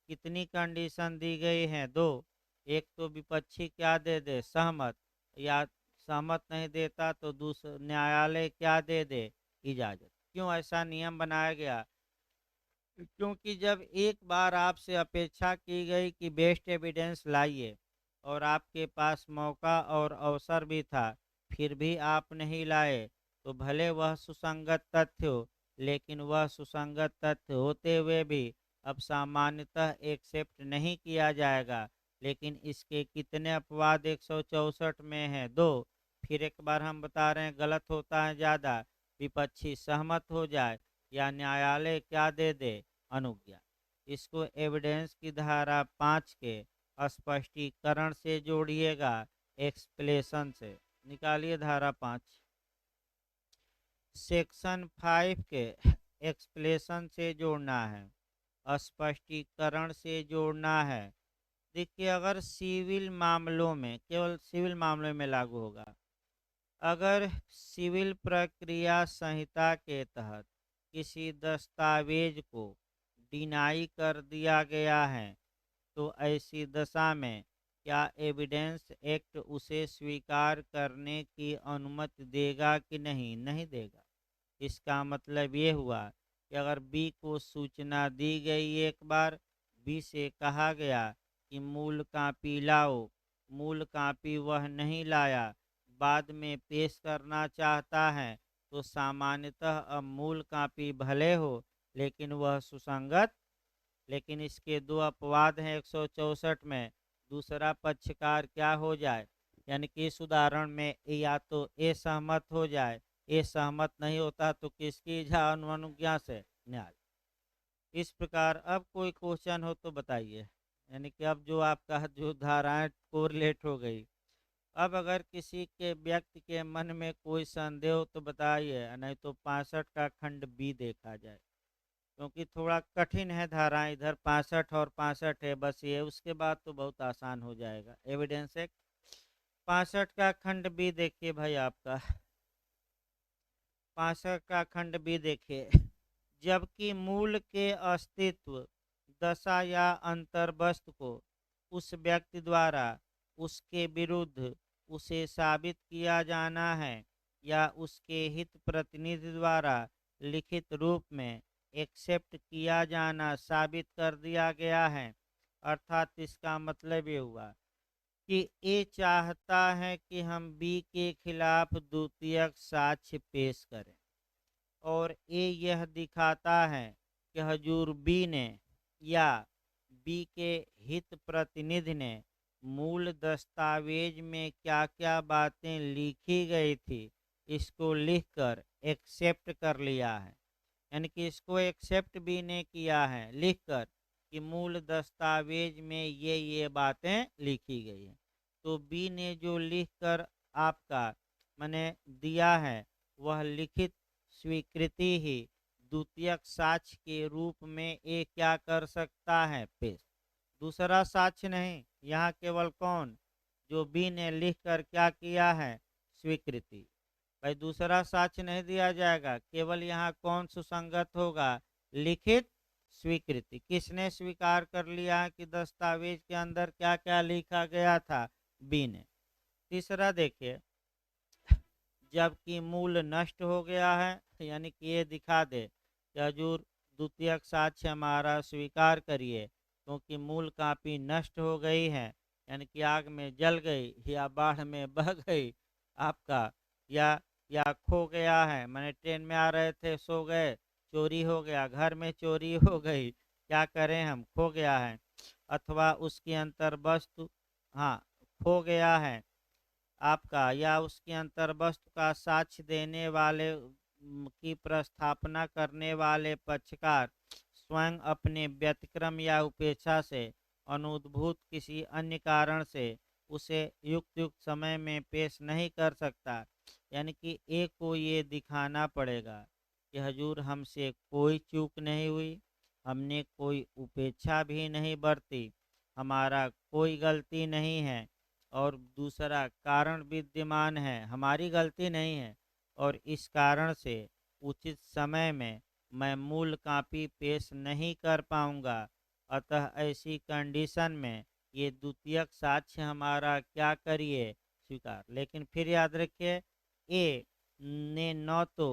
कितनी कंडीशन दी गई हैं? दो। एक तो विपक्षी क्या दे दे? सहमत। या सहमत नहीं देता तो दूसरा न्यायालय क्या दे दे? इजाजत। क्यों ऐसा नियम बनाया गया? क्योंकि जब एक बार आपसे अपेक्षा की गई कि बेस्ट एविडेंस लाइए और आपके पास मौका और अवसर भी था, फिर भी आप नहीं लाए, तो भले वह सुसंगत तथ्य हो, लेकिन वह सुसंगत तथ्य होते हुए भी अब सामान्यतः एक्सेप्ट नहीं किया जाएगा। लेकिन इसके कितने अपवाद 164 में हैं? दो। फिर एक बार हम बता रहे हैं, गलत होता है ज़्यादा। विपक्षी सहमत हो जाए या न्यायालय क्या दे दे? अनुज्ञा। इसको एविडेंस की धारा 5 के स्पष्टीकरण से जोड़िएगा, एक्सप्लेशन से। निकालिए धारा 5, सेक्शन 5 के एक्सप्लेशन से जोड़ना है, स्पष्टीकरण से जोड़ना है। देखिए, अगर सिविल मामलों में, केवल सिविल मामलों में लागू होगा, अगर सिविल प्रक्रिया संहिता के तहत किसी दस्तावेज को डिनाई कर दिया गया है, तो ऐसी दशा में क्या एविडेंस एक्ट उसे स्वीकार करने की अनुमति देगा कि नहीं? नहीं देगा। इसका मतलब ये हुआ कि अगर बी को सूचना दी गई, एक बार बी से कहा गया कि मूल कापी लाओ, मूल कापी वह नहीं लाया, बाद में पेश करना चाहता है, तो सामान्यतः अब मूल कापी भले हो लेकिन वह सुसंगत। लेकिन इसके दो अपवाद हैं 164 में। दूसरा पक्षकार क्या हो जाए, यानी कि इस उदाहरण में या तो ए सहमत हो जाए, ए सहमत नहीं होता तो किसकी अनुज्ञा से? न्याय। इस प्रकार अब कोई क्वेश्चन हो तो बताइए, यानी कि अब जो आपका जो धाराएं कोरिलेट हो गई। अब अगर किसी के व्यक्ति के मन में कोई संदेह हो तो बताइए, नहीं तो 65 का खंड बी देखा जाए, क्योंकि थोड़ा कठिन है धाराएं, इधर 65 और 65 है, बस ये, उसके बाद तो बहुत आसान हो जाएगा। एविडेंस एक्ट 65 का खंड बी देखिए भाई, आपका 65 का खंड बी देखिए, जबकि मूल के अस्तित्व, दशा या अंतर्वस्तु को उस व्यक्ति द्वारा उसके विरुद्ध उसे साबित किया जाना है या उसके हित प्रतिनिधि द्वारा लिखित रूप में एक्सेप्ट किया जाना साबित कर दिया गया है। अर्थात इसका मतलब ये हुआ कि ए चाहता है कि हम बी के खिलाफ द्वितीयक साक्ष्य पेश करें, और ए यह दिखाता है कि हजूर बी ने या बी के हित प्रतिनिधि ने मूल दस्तावेज में क्या क्या बातें लिखी गई थी इसको लिखकर एक्सेप्ट कर लिया है। यानी कि इसको एक्सेप्ट भी ने किया है लिखकर कि मूल दस्तावेज में ये बातें लिखी गई है। तो बी ने जो लिखकर आपका मैंने दिया है वह लिखित स्वीकृति ही द्वितीयक साक्ष्य के रूप में ये क्या कर सकता है पेश। दूसरा साक्ष्य नहीं, यहाँ केवल कौन, जो बी ने लिखकर क्या किया है स्वीकृति। भाई दूसरा साक्ष्य नहीं दिया जाएगा, केवल यहाँ कौन सुसंगत होगा, लिखित स्वीकृति। किसने स्वीकार कर लिया कि दस्तावेज के अंदर क्या क्या लिखा गया था, बी ने। तीसरा देखिए, जबकि मूल नष्ट हो गया है, यानी कि ये दिखा दे कि हजूर द्वितीयक साक्ष्य हमारा स्वीकार करिए क्योंकि मूल कापी नष्ट हो गई है, यानी कि आग में जल गई या बाढ़ में बह गई आपका, या खो गया है, मैंने ट्रेन में आ रहे थे सो गए, चोरी हो गया, घर में चोरी हो गई, क्या करें हम, खो गया है, अथवा उसकी अंतर वस्तु, हाँ खो गया है आपका, या उसके अंतर वस्तु का साक्ष्य देने वाले की प्रस्थापना करने वाले पक्षकार स्वयं अपने व्यतिक्रम या उपेक्षा से अनुद्भूत किसी अन्य कारण से उसे युक्त युक्त समय में पेश नहीं कर सकता। यानी कि एक को ये दिखाना पड़ेगा कि हजूर हमसे कोई चूक नहीं हुई, हमने कोई उपेक्षा भी नहीं बरती, हमारा कोई गलती नहीं है, और दूसरा कारण विद्यमान है, हमारी गलती नहीं है, और इस कारण से उचित समय में मैं मूल कापी पेश नहीं कर पाऊंगा। अतः ऐसी कंडीशन में ये द्वितीयक साक्ष्य हमारा क्या करिए स्वीकार। लेकिन फिर याद रखिए, ए ने न तो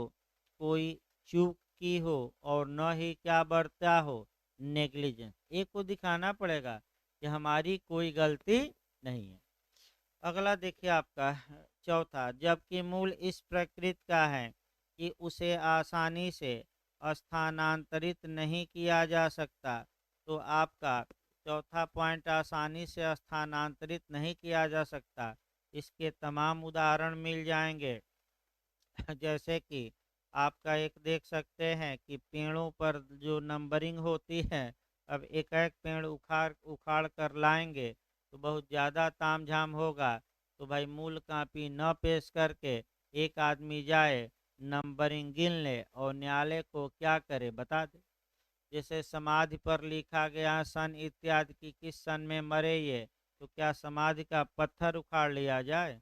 कोई चूक की हो और न ही क्या बरता हो नेग्लिजेंस। ए को दिखाना पड़ेगा कि हमारी कोई गलती नहीं है। अगला देखिए आपका चौथा, जबकि मूल इस प्रकृति का है कि उसे आसानी से स्थानांतरित नहीं किया जा सकता। तो आपका चौथा पॉइंट, आसानी से स्थानांतरित नहीं किया जा सकता, इसके तमाम उदाहरण मिल जाएंगे। जैसे कि आपका एक देख सकते हैं कि पेड़ों पर जो नंबरिंग होती है, अब एक एक पेड़ उखाड़ उखाड़ कर लाएंगे तो बहुत ज़्यादा तामझाम होगा। तो भाई मूल कापी न पेश करके एक आदमी जाए, नंबरिंग गिन ले और न्यायालय को क्या करे बता दे। जैसे समाधि पर लिखा गया सन इत्यादि की किस सन में मरे ये, तो क्या समाधि का पत्थर उखाड़ लिया जाए?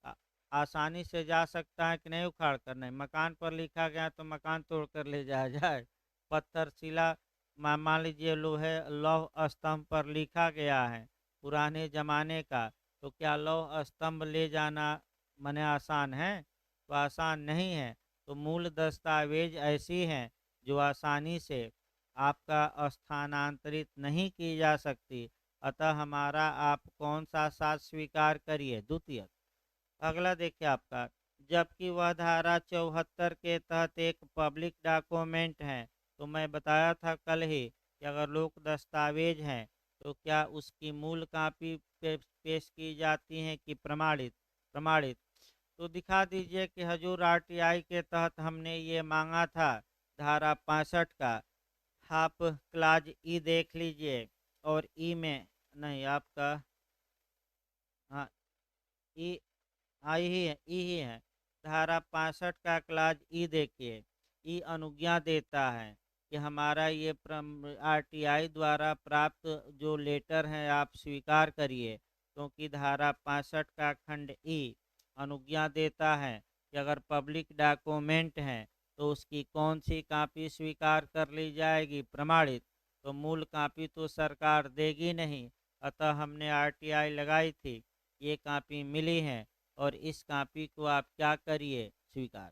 आ- आसानी से जा सकता है कि नहीं उखाड़ कर? नहीं। मकान पर लिखा गया तो मकान तोड़ कर ले जाया जाए? पत्थर शिला, मान लीजिए लोहे लौह स्तंभ पर लिखा गया है पुराने जमाने का, तो क्या लौह स्तंभ ले जाना मने आसान है? तो आसान नहीं है। तो मूल दस्तावेज ऐसी हैं जो आसानी से आपका स्थानांतरित नहीं की जा सकती। अतः हमारा आप कौन सा साथ स्वीकार करिए, द्वितीय। अगला देखिए आपका, जबकि वह धारा 74 के तहत एक पब्लिक डॉक्यूमेंट है। तो मैं बताया था कल ही कि अगर लोक दस्तावेज हैं तो क्या उसकी मूल कापी पेश की जाती है कि प्रमाणित? प्रमाणित। तो दिखा दीजिए कि हजूर आरटीआई के तहत हमने ये मांगा था धारा 65 का, आप क्लाज ई देख लीजिए, और ई में नहीं आपका, हाँ ई, हाँ यही है, यही है धारा 65 का क्लाज ई देखिए। ई अनुज्ञा देता है कि हमारा ये आरटीआई द्वारा प्राप्त जो लेटर है आप स्वीकार करिए, क्योंकि धारा 65 का खंड ई अनुज्ञा देता है कि अगर पब्लिक डॉक्यूमेंट है तो उसकी कौन सी कापी स्वीकार कर ली जाएगी, प्रमाणित। तो मूल कापी तो सरकार देगी नहीं, अतः हमने आरटीआई लगाई थी, ये कापी मिली है और इस कापी को आप क्या करिए स्वीकार।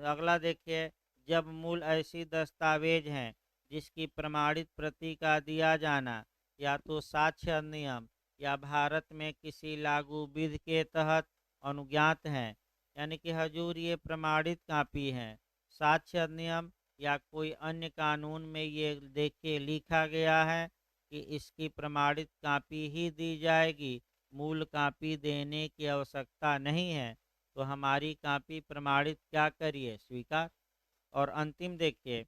अगला देखिए, जब मूल ऐसी दस्तावेज हैं जिसकी प्रमाणित प्रति का दिया जाना या तो साक्ष्य अधिनियम या भारत में किसी लागू विधि के तहत अनुज्ञात है, यानी कि हजूर ये प्रमाणित कापी है, साक्ष्य अधिनियम या कोई अन्य कानून में ये देखिए लिखा गया है कि इसकी प्रमाणित कापी ही दी जाएगी, मूल कापी देने की आवश्यकता नहीं है, तो हमारी कापी प्रमाणित क्या करिए, स्वीकार। और अंतिम देखिए,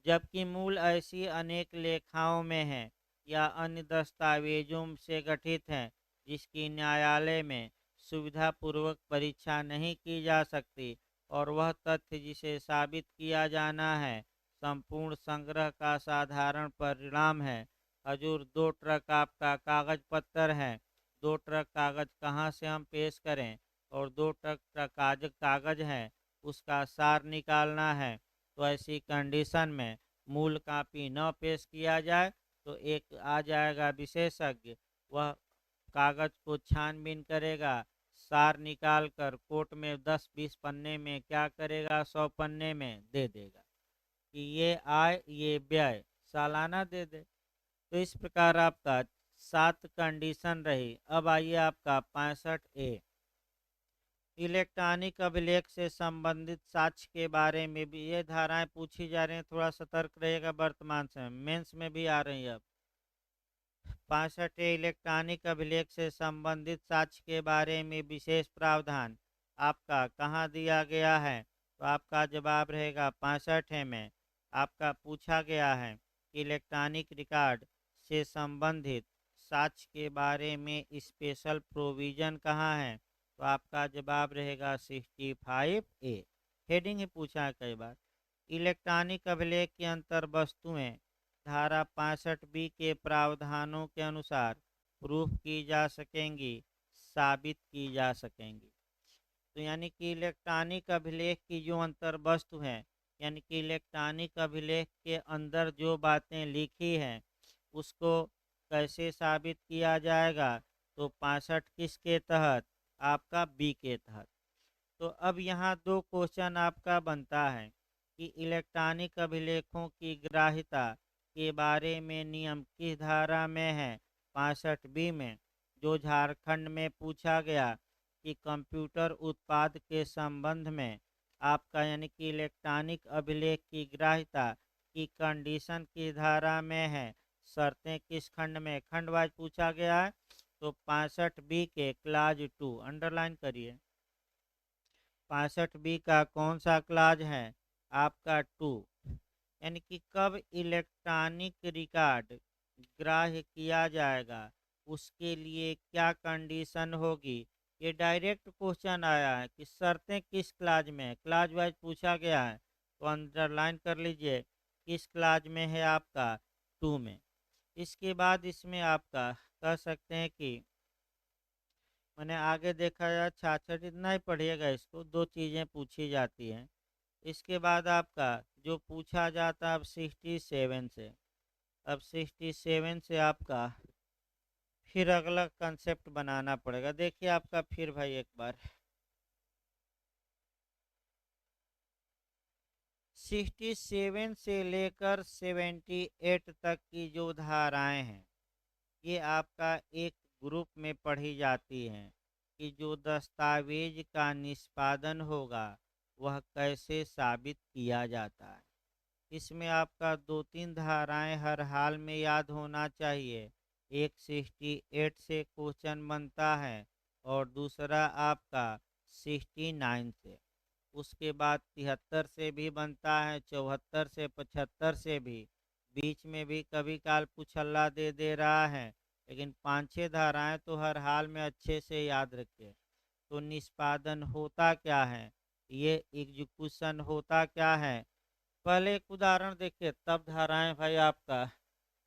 जबकि मूल ऐसी अनेक लेखाओं में है या अन्य दस्तावेजों से गठित है जिसकी न्यायालय में सुविधापूर्वक परीक्षा नहीं की जा सकती और वह तथ्य जिसे साबित किया जाना है संपूर्ण संग्रह का साधारण परिणाम है। हजूर 2 ट्रक आपका कागज पत्तर है, 2 ट्रक कागज कहाँ से हम पेश करें, और 2 ट्रक का कागज है उसका सार निकालना है, तो ऐसी कंडीशन में मूल कापी न पेश किया जाए तो एक आ जाएगा विशेषज्ञ, वह कागज को छानबीन करेगा, सार निकाल कर कोर्ट में 10-20 पन्ने में क्या करेगा, 100 पन्ने में दे देगा कि ये आय ये व्यय सालाना दे दे। तो इस प्रकार आपका 7 कंडीशन रही। अब आइए आपका 65A, इलेक्ट्रॉनिक अभिलेख से संबंधित साक्ष्य के बारे में भी ये धाराएं पूछी जा रही हैं, थोड़ा सतर्क रहेगा, वर्तमान समय मेंस में भी आ रही है। अब 65 इलेक्ट्रॉनिक अभिलेख से संबंधित साक्ष्य के बारे में विशेष प्रावधान आपका कहाँ दिया गया है, तो आपका जवाब रहेगा 65 में। आपका पूछा गया है कि इलेक्ट्रॉनिक रिकॉर्ड से संबंधित साक्ष्य के बारे में स्पेशल प्रोविजन कहाँ है, तो आपका जवाब रहेगा 65A। हेडिंग ही पूछा है कई बार। इलेक्ट्रॉनिक अभिलेख की अंतर वस्तुएं धारा 65B के प्रावधानों के अनुसार प्रूफ की जा सकेंगी, साबित की जा सकेंगी। तो यानी कि इलेक्ट्रॉनिक अभिलेख की जो अंतर वस्तु है, यानी कि इलेक्ट्रॉनिक अभिलेख के अंदर जो बातें लिखी हैं उसको कैसे साबित किया जाएगा, तो 65 किसके तहत, आपका बी के तहत। तो अब यहाँ 2 क्वेश्चन आपका बनता है कि इलेक्ट्रॉनिक अभिलेखों की ग्राह्यता के बारे में नियम किस धारा में है, 65B में, जो झारखंड में पूछा गया कि कंप्यूटर उत्पाद के संबंध में आपका यानी कि इलेक्ट्रॉनिक अभिलेख की ग्राह्यता की कंडीशन की धारा में है, शर्तें किस खंड में, खंड वाइज पूछा गया है, तो 65B के क्लाज 2 अंडरलाइन करिए। 65B का कौन सा क्लाज है, आपका 2, यानी कि कब इलेक्ट्रॉनिक रिकॉर्ड ग्राह्य किया जाएगा, उसके लिए क्या कंडीशन होगी। ये डायरेक्ट क्वेश्चन आया है कि शर्तें किस क्लाज में है, क्लाज वाइज पूछा गया है, तो अंडरलाइन कर लीजिए किस क्लाज में है, आपका 2 में। इसके बाद इसमें आपका कह सकते हैं कि मैंने आगे देखा जाए 66 इतना ही पढ़िएगा, इसको 2 चीज़ें पूछी जाती हैं। इसके बाद आपका जो पूछा जाता है अब 67 से, अब 67 से आपका फिर अगला कंसेप्ट बनाना पड़ेगा। देखिए आपका फिर भाई एक बार 67 से लेकर 78 तक की जो धाराएं हैं ये आपका एक ग्रुप में पढ़ी जाती हैं कि जो दस्तावेज का निष्पादन होगा वह कैसे साबित किया जाता है। इसमें आपका 2-3 धाराएं हर हाल में याद होना चाहिए। एक 68 से क्वेश्चन बनता है और दूसरा आपका 69 से, उसके बाद 73 से भी बनता है, 74 से, 75 से भी, बीच में भी कभी काल पुछल्ला दे रहा है, लेकिन 5-6 धाराएं तो हर हाल में अच्छे से याद रखिए। तो निष्पादन होता क्या है, ये एग्जीक्यूशन होता क्या है, पहले एक उदाहरण देखिए तब धाराएं भाई आपका,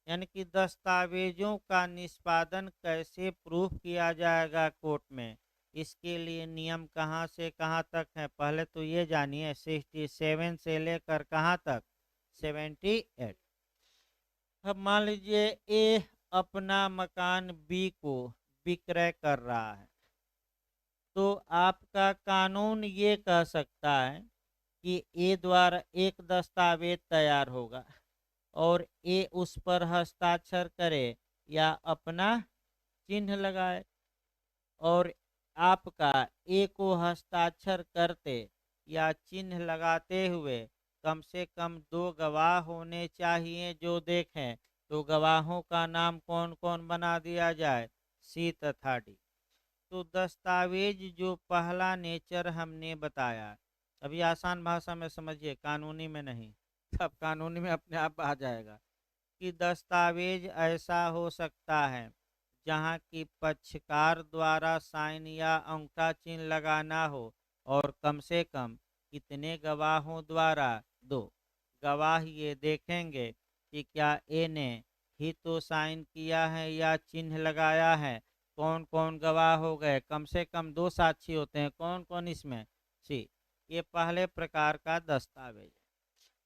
यानी कि दस्तावेजों का निष्पादन कैसे प्रूफ किया जाएगा कोर्ट में, इसके लिए नियम कहाँ से कहाँ तक है, पहले तो ये जानिए 67 से लेकर कहाँ तक, 78। अब मान लीजिए ए अपना मकान बी को विक्रय कर रहा है, तो आपका कानून ये कह सकता है कि ए द्वारा एक दस्तावेज तैयार होगा और ए उस पर हस्ताक्षर करे या अपना चिन्ह लगाए, और आपका ए को हस्ताक्षर करते या चिन्ह लगाते हुए कम से कम 2 गवाह होने चाहिए जो देखें, तो गवाहों का नाम कौन कौन बना दिया जाए, सी तथा डी। तो दस्तावेज जो पहला नेचर हमने बताया, अभी आसान भाषा में समझिए, कानूनी में नहीं, अब कानूनी में अपने आप आ जाएगा कि दस्तावेज ऐसा हो सकता है जहां की पक्षकार द्वारा साइन या अंगूठा चिन्ह लगाना हो, और कम से कम कितने गवाहों द्वारा, 2 गवाह ये देखेंगे कि क्या ए ने ही तो साइन किया है या चिन्ह लगाया है। कौन कौन गवाह हो गए, कम से कम 2 साक्षी होते हैं, कौन कौन इसमें, सी। ये पहले प्रकार का दस्तावेज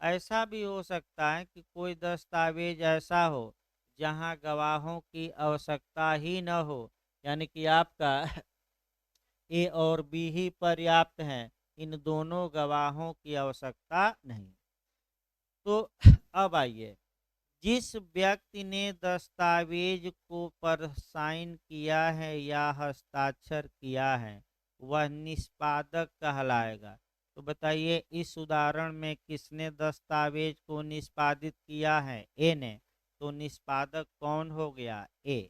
है। ऐसा भी हो सकता है कि कोई दस्तावेज ऐसा हो जहां गवाहों की आवश्यकता ही न हो, यानी कि आपका ए और बी ही पर्याप्त हैं, इन दोनों गवाहों की आवश्यकता नहीं। तो अब आइए, जिस व्यक्ति ने दस्तावेज को पर साइन किया है या हस्ताक्षर किया है वह निष्पादक कहलाएगा। तो बताइए, इस उदाहरण में किसने दस्तावेज को निष्पादित किया है, ए ने, तो निष्पादक कौन हो गया, ए।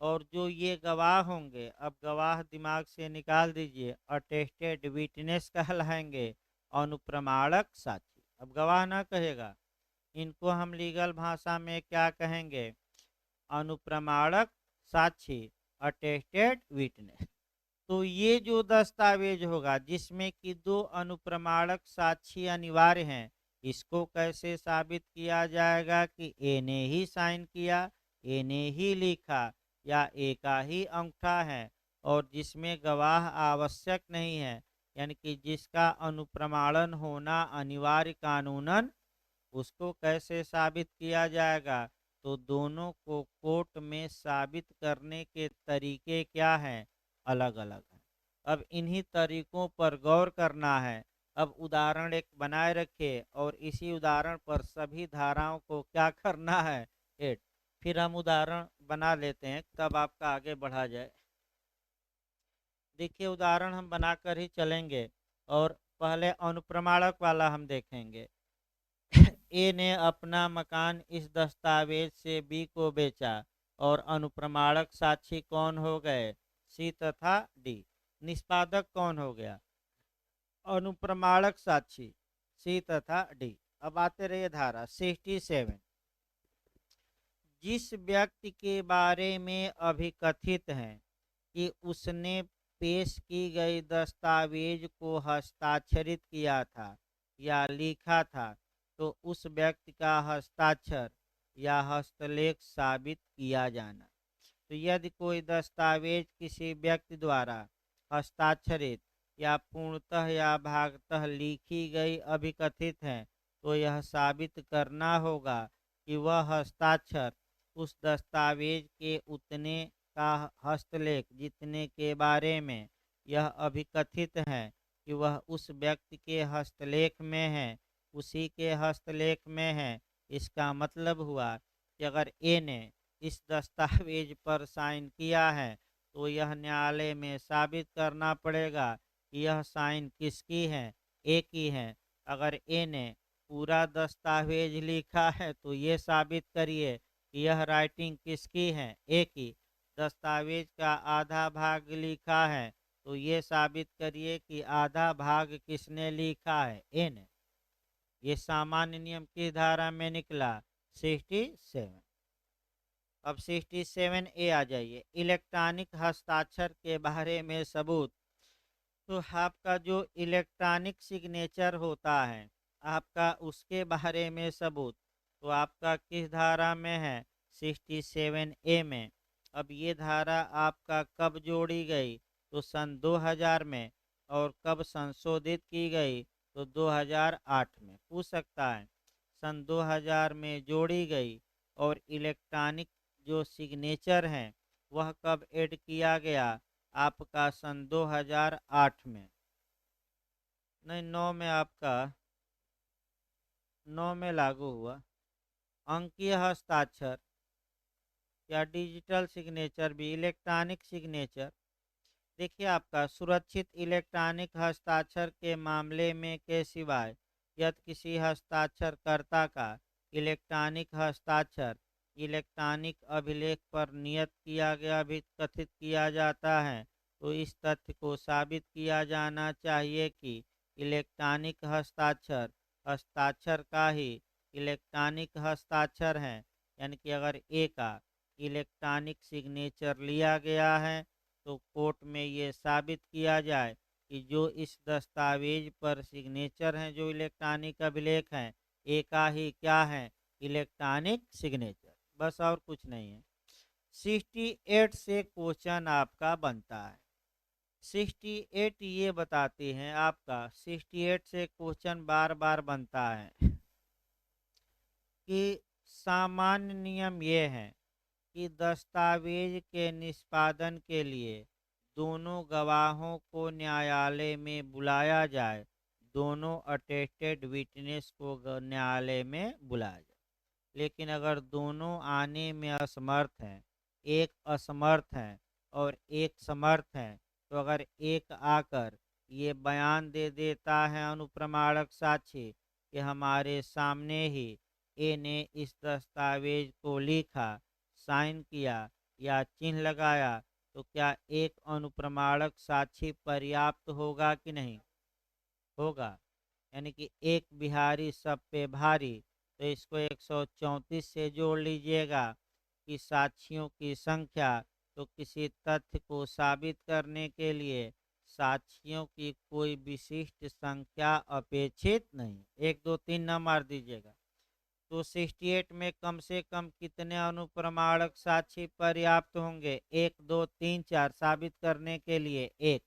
और जो ये गवाह होंगे, अब गवाह दिमाग से निकाल दीजिए, अटेस्टेड विटनेस कहलाएंगे, अनुप्रमाणक साक्षी। अब गवाह ना कहेगा, इनको हम लीगल भाषा में क्या कहेंगे, अनुप्रमाणक साक्षी, अटेस्टेड विटनेस। तो ये जो दस्तावेज होगा जिसमें कि 2 अनुप्रमाणक साक्षी अनिवार्य हैं, इसको कैसे साबित किया जाएगा कि ए ने ही साइन किया, ए ने ही लिखा, या ए का ही अंगूठा है, और जिसमें गवाह आवश्यक नहीं है, यानी कि जिसका अनुप्रमाणन होना अनिवार्य कानूनन, उसको कैसे साबित किया जाएगा। तो दोनों को कोर्ट में साबित करने के तरीके क्या हैं, अलग अलग हैं। अब इन्हीं तरीकों पर गौर करना है। अब उदाहरण एक बनाए रखिए और इसी उदाहरण पर सभी धाराओं को क्या करना है, एड। फिर हम उदाहरण बना लेते हैं, तब आपका आगे बढ़ा जाए। देखिए, उदाहरण हम बनाकर ही चलेंगे और पहले अनुप्रमाणक वाला हम देखेंगे। ए ने अपना मकान इस दस्तावेज से बी को बेचा, और अनुप्रमाणक साक्षी कौन हो गए, सी तथा डी। निष्पादक कौन हो गया, अनुप्रमाणक साक्षी, सी तथा डी। अब आते रहिए धारा 67। जिस व्यक्ति के बारे में अभिकथित है कि उसने पेश की गई दस्तावेज को हस्ताक्षरित किया था या लिखा था, तो उस व्यक्ति का हस्ताक्षर या हस्तलेख साबित किया जाना। तो यदि कोई दस्तावेज किसी व्यक्ति द्वारा हस्ताक्षरित या पूर्णतः या भागतः लिखी गई अभिकथित है, तो यह साबित करना होगा कि वह हस्ताक्षर उस दस्तावेज के उतने का हस्तलेख जितने के बारे में यह अभिकथित है कि वह उस व्यक्ति के हस्तलेख में है, उसी के हस्तलेख में है। इसका मतलब हुआ कि अगर ए ने इस दस्तावेज पर साइन किया है, तो यह न्यायालय में साबित करना पड़ेगा कि यह साइन किसकी है, ए की है। अगर ए ने पूरा दस्तावेज लिखा है तो ये साबित करिए कि यह राइटिंग किसकी है, ए की। दस्तावेज का आधा भाग लिखा है तो ये साबित करिए कि आधा भाग किसने लिखा है, ए ने। ये सामान्य नियम की धारा में निकला 67। अब 67 ए आ जाइए, इलेक्ट्रॉनिक हस्ताक्षर के बारे में सबूत। तो आपका जो इलेक्ट्रॉनिक सिग्नेचर होता है आपका, उसके बारे में सबूत तो आपका किस धारा में है, 67 ए में। अब ये धारा आपका कब जोड़ी गई, तो सन 2000 में, और कब संशोधित की गई, तो 2008 में। पूछ सकता है, सन 2000 में जोड़ी गई, और इलेक्ट्रॉनिक जो सिग्नेचर हैं वह कब ऐड किया गया, आपका सन 2008 में। नहीं, 9 में आपका 9 में लागू हुआ अंकीय हस्ताक्षर या डिजिटल सिग्नेचर भी इलेक्ट्रॉनिक सिग्नेचर। देखिए आपका सुरक्षित इलेक्ट्रॉनिक हस्ताक्षर के मामले में के सिवाय यदि किसी हस्ताक्षरकर्ता का इलेक्ट्रॉनिक हस्ताक्षर इलेक्ट्रॉनिक अभिलेख पर नियत किया गया भी कथित किया जाता है, तो इस तथ्य को साबित किया जाना चाहिए कि इलेक्ट्रॉनिक हस्ताक्षर हस्ताक्षर का ही इलेक्ट्रॉनिक हस्ताक्षर है। यानी कि अगर ए का इलेक्ट्रॉनिक सिग्नेचर लिया गया है तो कोर्ट में ये साबित किया जाए कि जो इस दस्तावेज पर सिग्नेचर हैं जो इलेक्ट्रॉनिक अभिलेख हैं ए का ही क्या है, इलेक्ट्रॉनिक सिग्नेचर, बस और कुछ नहीं है। 68 से क्वेश्चन आपका बनता है। 68 ये बताते हैं आपका 68 से क्वेश्चन बार बार बनता है कि सामान्य नियम ये है कि दस्तावेज के निष्पादन के लिए दोनों गवाहों को न्यायालय में बुलाया जाए, दोनों अटेस्टेड विटनेस को न्यायालय में बुलाया जाए। लेकिन अगर दोनों आने में असमर्थ हैं, एक असमर्थ है और एक समर्थ है, तो अगर एक आकर ये बयान दे देता है अनुप्रमाणक साक्षी कि हमारे सामने ही ए ने इस दस्तावेज को लिखा, साइन किया या चिन्ह लगाया, तो क्या एक अनुप्रमाणक साक्षी पर्याप्त होगा कि नहीं होगा। यानी कि एक बिहारी सब पे भारी, तो इसको 134 से जोड़ लीजिएगा कि साक्षियों की संख्या, तो किसी तथ्य को साबित करने के लिए साक्षियों की कोई विशिष्ट संख्या अपेक्षित नहीं। 1 2 3 न मार दीजिएगा। तो 68 में कम से कम कितने अनुप्रमाणक साक्षी पर्याप्त होंगे, 1 2 3 4 साबित करने के लिए एक।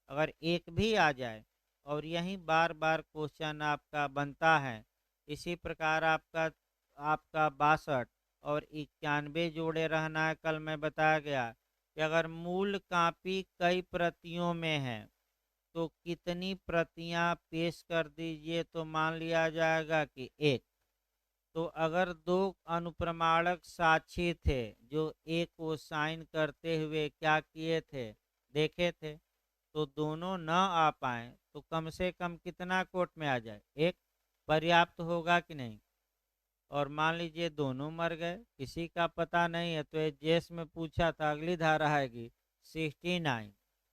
अगर एक भी आ जाए और यही बार बार क्वेश्चन आपका बनता है, इसी प्रकार आपका आपका 62 और 91 जोड़े रहना है। कल मैं बताया गया कि अगर मूल कॉपी कई प्रतियों में है तो कितनी प्रतियां पेश कर दीजिए, तो मान लिया जाएगा कि एक। तो अगर दो अनुप्रमाणक साक्षी थे जो एक को साइन करते हुए क्या किए थे, देखे थे, तो दोनों न आ पाए तो कम से कम कितना कोर्ट में आ जाए, एक पर्याप्त होगा कि नहीं। और मान लीजिए दोनों मर गए, किसी का पता नहीं है, तो ये जेस में पूछा था अगली धारा आएगी 69,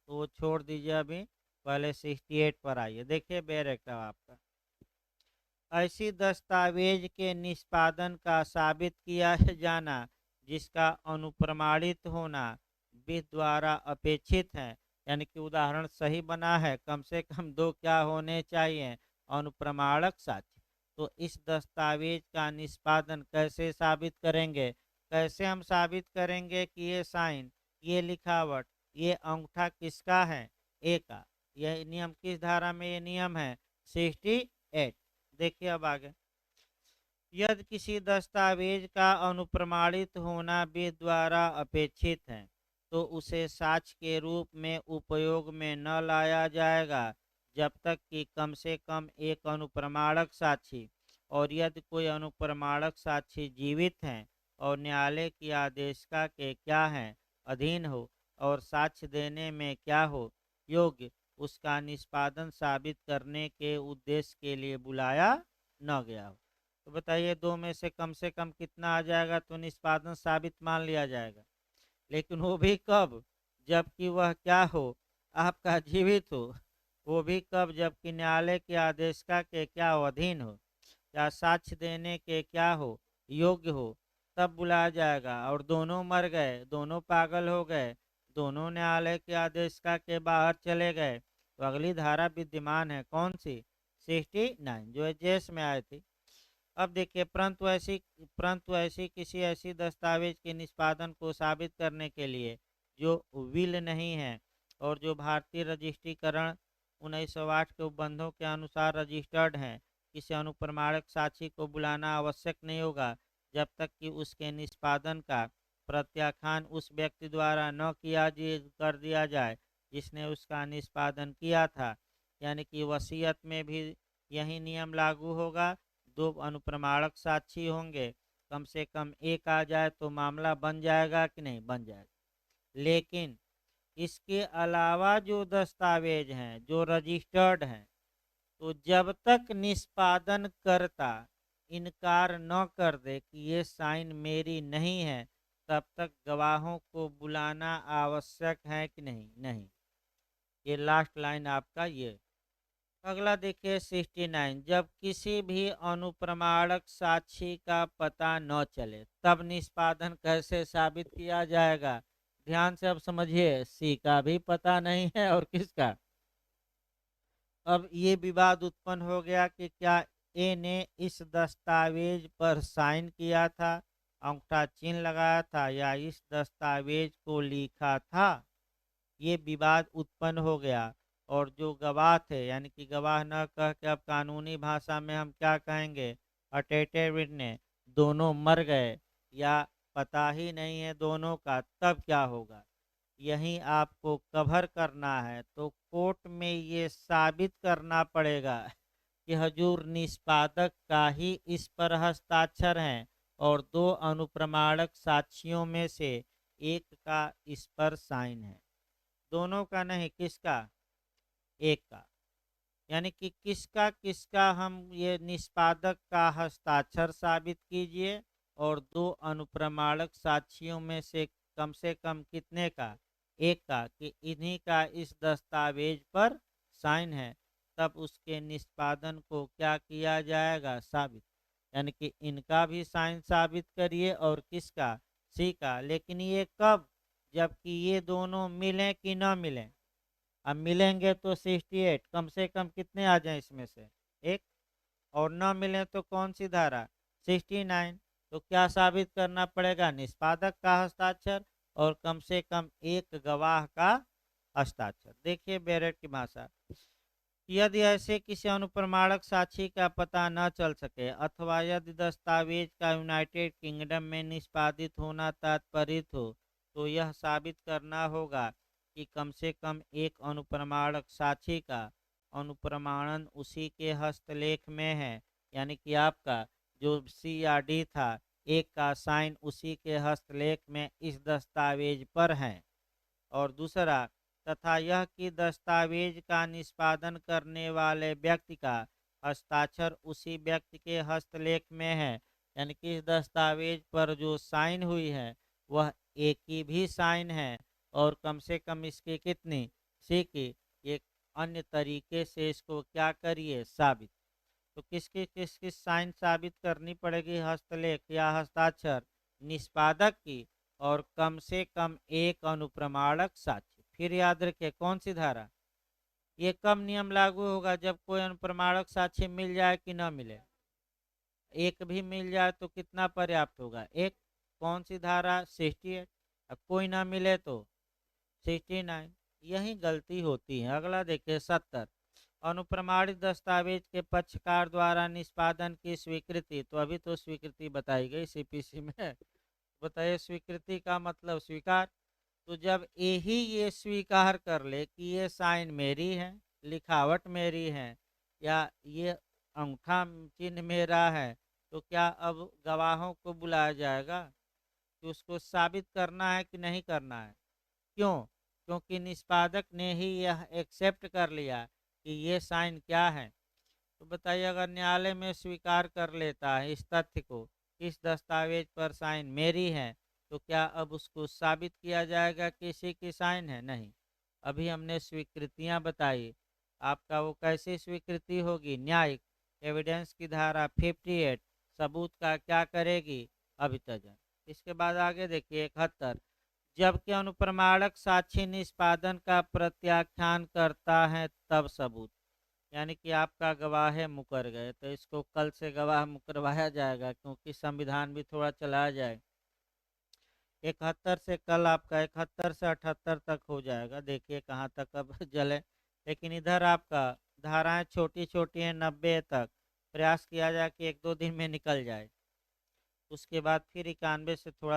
तो वो छोड़ दीजिए, अभी पहले 68 पर आइए। देखिए बैरेक्ट आपका ऐसी दस्तावेज के निष्पादन का साबित किया जाना जिसका अनुप्रमाणित होना विधि द्वारा अपेक्षित है। यानी कि उदाहरण सही बना है, कम से कम दो क्या होने चाहिए, अनुप्रमाणक साक्ष्य। तो इस दस्तावेज का निष्पादन कैसे साबित करेंगे, कैसे हम साबित करेंगे कि ये साइन, ये लिखावट, ये अंगूठा किसका है, ए का। यह नियम किस धारा में ये नियम है, 68। देखिए अब आगे, यदि किसी दस्तावेज का अनुप्रमाणित होना विधि द्वारा अपेक्षित है तो उसे साक्ष्य के रूप में उपयोग में न लाया जाएगा जब तक कि कम से कम एक अनुप्रमाणक साक्षी, और यदि कोई अनुप्रमाणक साक्षी जीवित हैं और न्यायालय की आदेशिका के क्या है अधीन हो और साक्ष्य देने में क्या हो योग्य, उसका निष्पादन साबित करने के उद्देश्य के लिए बुलाया न गया हो। तो बताइए दो में से कम कितना आ जाएगा, तो निष्पादन साबित मान लिया जाएगा। लेकिन वो भी कब, जबकि वह क्या हो, आपका जीवित हो। वो भी कब, जबकि न्यायालय के आदेशिका के क्या हो, अधीन हो, या साक्ष्य देने के क्या हो, योग्य हो, तब बुलाया जाएगा। और दोनों मर गए, दोनों पागल हो गए, दोनों न्यायालय के आदेशिका के बाहर चले गए, तो अगली धारा विद्यमान है, कौन सी, 69, जो जेस में आई थी। अब देखिए, परंतु ऐसी किसी ऐसी दस्तावेज के निष्पादन को साबित करने के लिए जो विल नहीं है और जो भारतीय रजिस्ट्रीकरण 1908 के उपबंधों के अनुसार रजिस्टर्ड हैं, किसी अनुप्रमाणक साक्षी को बुलाना आवश्यक नहीं होगा जब तक कि उसके निष्पादन का प्रत्याख्यान उस व्यक्ति द्वारा न कर दिया जाए जिसने उसका निष्पादन किया था। यानी कि वसीयत में भी यही नियम लागू होगा। दो अनुप्रमाणक साक्षी होंगे, कम से कम एक आ जाए तो मामला बन जाएगा कि नहीं, बन जाएगा। लेकिन इसके अलावा जो दस्तावेज हैं जो रजिस्टर्ड हैं, तो जब तक निष्पादन करता इनकार न कर दे कि ये साइन मेरी नहीं है, तब तक गवाहों को बुलाना आवश्यक है कि नहीं, नहीं। ये लास्ट लाइन आपका ये। अगला देखिए 69, जब किसी भी अनुप्रमाणक साक्षी का पता न चले तब निष्पादन कैसे साबित किया जाएगा। ध्यान से अब समझिए, सी का भी पता नहीं है और किसका। अब ये विवाद उत्पन्न हो गया कि क्या ए ने इस दस्तावेज पर साइन किया था, अंगूठा चिन्ह लगाया था, या इस दस्तावेज को लिखा था। ये विवाद उत्पन्न हो गया। और जो गवाह थे, यानी कि गवाह न कह के अब कानूनी भाषा में हम क्या कहेंगे, अटेटे विटनेस, दोनों मर गए या पता ही नहीं है दोनों का, तब क्या होगा। यहीं आपको कवर करना है, तो कोर्ट में ये साबित करना पड़ेगा कि हजूर निष्पादक का ही इस पर हस्ताक्षर हैं और दो अनुप्रमाणक साक्षियों में से एक का इस पर साइन है। दोनों का नहीं, किसका, एक का। यानी कि किसका किसका, हम ये निष्पादक का हस्ताक्षर साबित कीजिए और दो अनुप्रमाणक साक्षियों में से कम कितने का, एक का, कि इन्हीं का इस दस्तावेज पर साइन है, तब उसके निष्पादन को क्या किया जाएगा, साबित। यानी कि इनका भी साइन साबित करिए और किसका, सी का। लेकिन ये कब, जबकि ये दोनों मिलें कि ना मिलें। अब मिलेंगे तो 68, कम से कम कितने आ जाए इसमें से, एक। और न मिले तो कौन सी धारा, 69। तो क्या साबित करना पड़ेगा, निष्पादक का हस्ताक्षर और कम से कम एक गवाह का हस्ताक्षर। देखिए बैरेट की भाषा, यदि ऐसे किसी अनुप्रमाणक साक्षी का पता न चल सके अथवा यदि दस्तावेज का यूनाइटेड किंगडम में निष्पादित होना तात्पर्य हो, तो यह साबित करना होगा कि कम से कम एक अनुप्रमाणक साक्षी का अनुप्रमाणन उसी के हस्तलेख में है। यानी कि आपका जो सी या डी था, एक का साइन उसी के हस्तलेख में इस दस्तावेज पर है। और दूसरा, तथा यह कि दस्तावेज का निष्पादन करने वाले व्यक्ति का हस्ताक्षर उसी व्यक्ति के हस्तलेख में है। यानी कि इस दस्तावेज पर जो साइन हुई है वह एक की भी साइन है और कम से कम इसकी कितनी, सी की। एक अन्य तरीके से इसको क्या करिए, साबित। तो किसकी किसकी साइन साबित करनी पड़ेगी, हस्तलेख या हस्ताक्षर, निष्पादक की और कम से कम एक अनुप्रमाणक साक्षी। फिर याद रखिए कौन सी धारा, ये कब नियम लागू होगा, जब कोई अनुप्रमाणक साक्षी मिल जाए कि न मिले। एक भी मिल जाए तो कितना पर्याप्त होगा, एक। कौन सी धारा, 68। अब कोई ना मिले तो 69। यही गलती होती है। अगला देखिए 70, अनुप्रमाणित दस्तावेज के पक्षकार द्वारा निष्पादन की स्वीकृति। तो अभी तो स्वीकृति बताई गई सीपीसी में, बताइए स्वीकृति का मतलब स्वीकार। तो जब यही ये स्वीकार कर ले कि ये साइन मेरी है, लिखावट मेरी है, या ये अंगूठा चिन्ह मेरा है, तो क्या अब गवाहों को बुलाया जाएगा कि उसको साबित करना है कि नहीं करना है। क्यों, क्योंकि निष्पादक ने ही यह एक्सेप्ट कर लिया कि ये साइन क्या है। तो बताइए अगर न्यायालय में स्वीकार कर लेता है इस तथ्य को, इस दस्तावेज पर साइन मेरी है, तो क्या अब उसको साबित किया जाएगा कि इसी की साइन है, नहीं। अभी हमने स्वीकृतियां बताई, आपका वो कैसी स्वीकृति होगी, न्यायिक। एविडेंस की धारा 58 सबूत का क्या करेगी, अभितजन। इसके बाद आगे देखिए 71, जबकि अनुप्रमाणक साक्षी निष्पादन का प्रत्याख्यान करता है तब सबूत। यानी कि आपका गवाह मुकर गए तो इसको कल से गवाह मुकरवाया जाएगा, क्योंकि संविधान भी थोड़ा चलाया जाए। 71 से कल आपका 71 से 78 तक हो जाएगा, देखिए कहाँ तक अब जले। लेकिन इधर आपका धाराएं छोटी छोटी हैं, 90 तक प्रयास किया जाए कि एक दो दिन में निकल जाए। उसके बाद फिर 91 से थोड़ा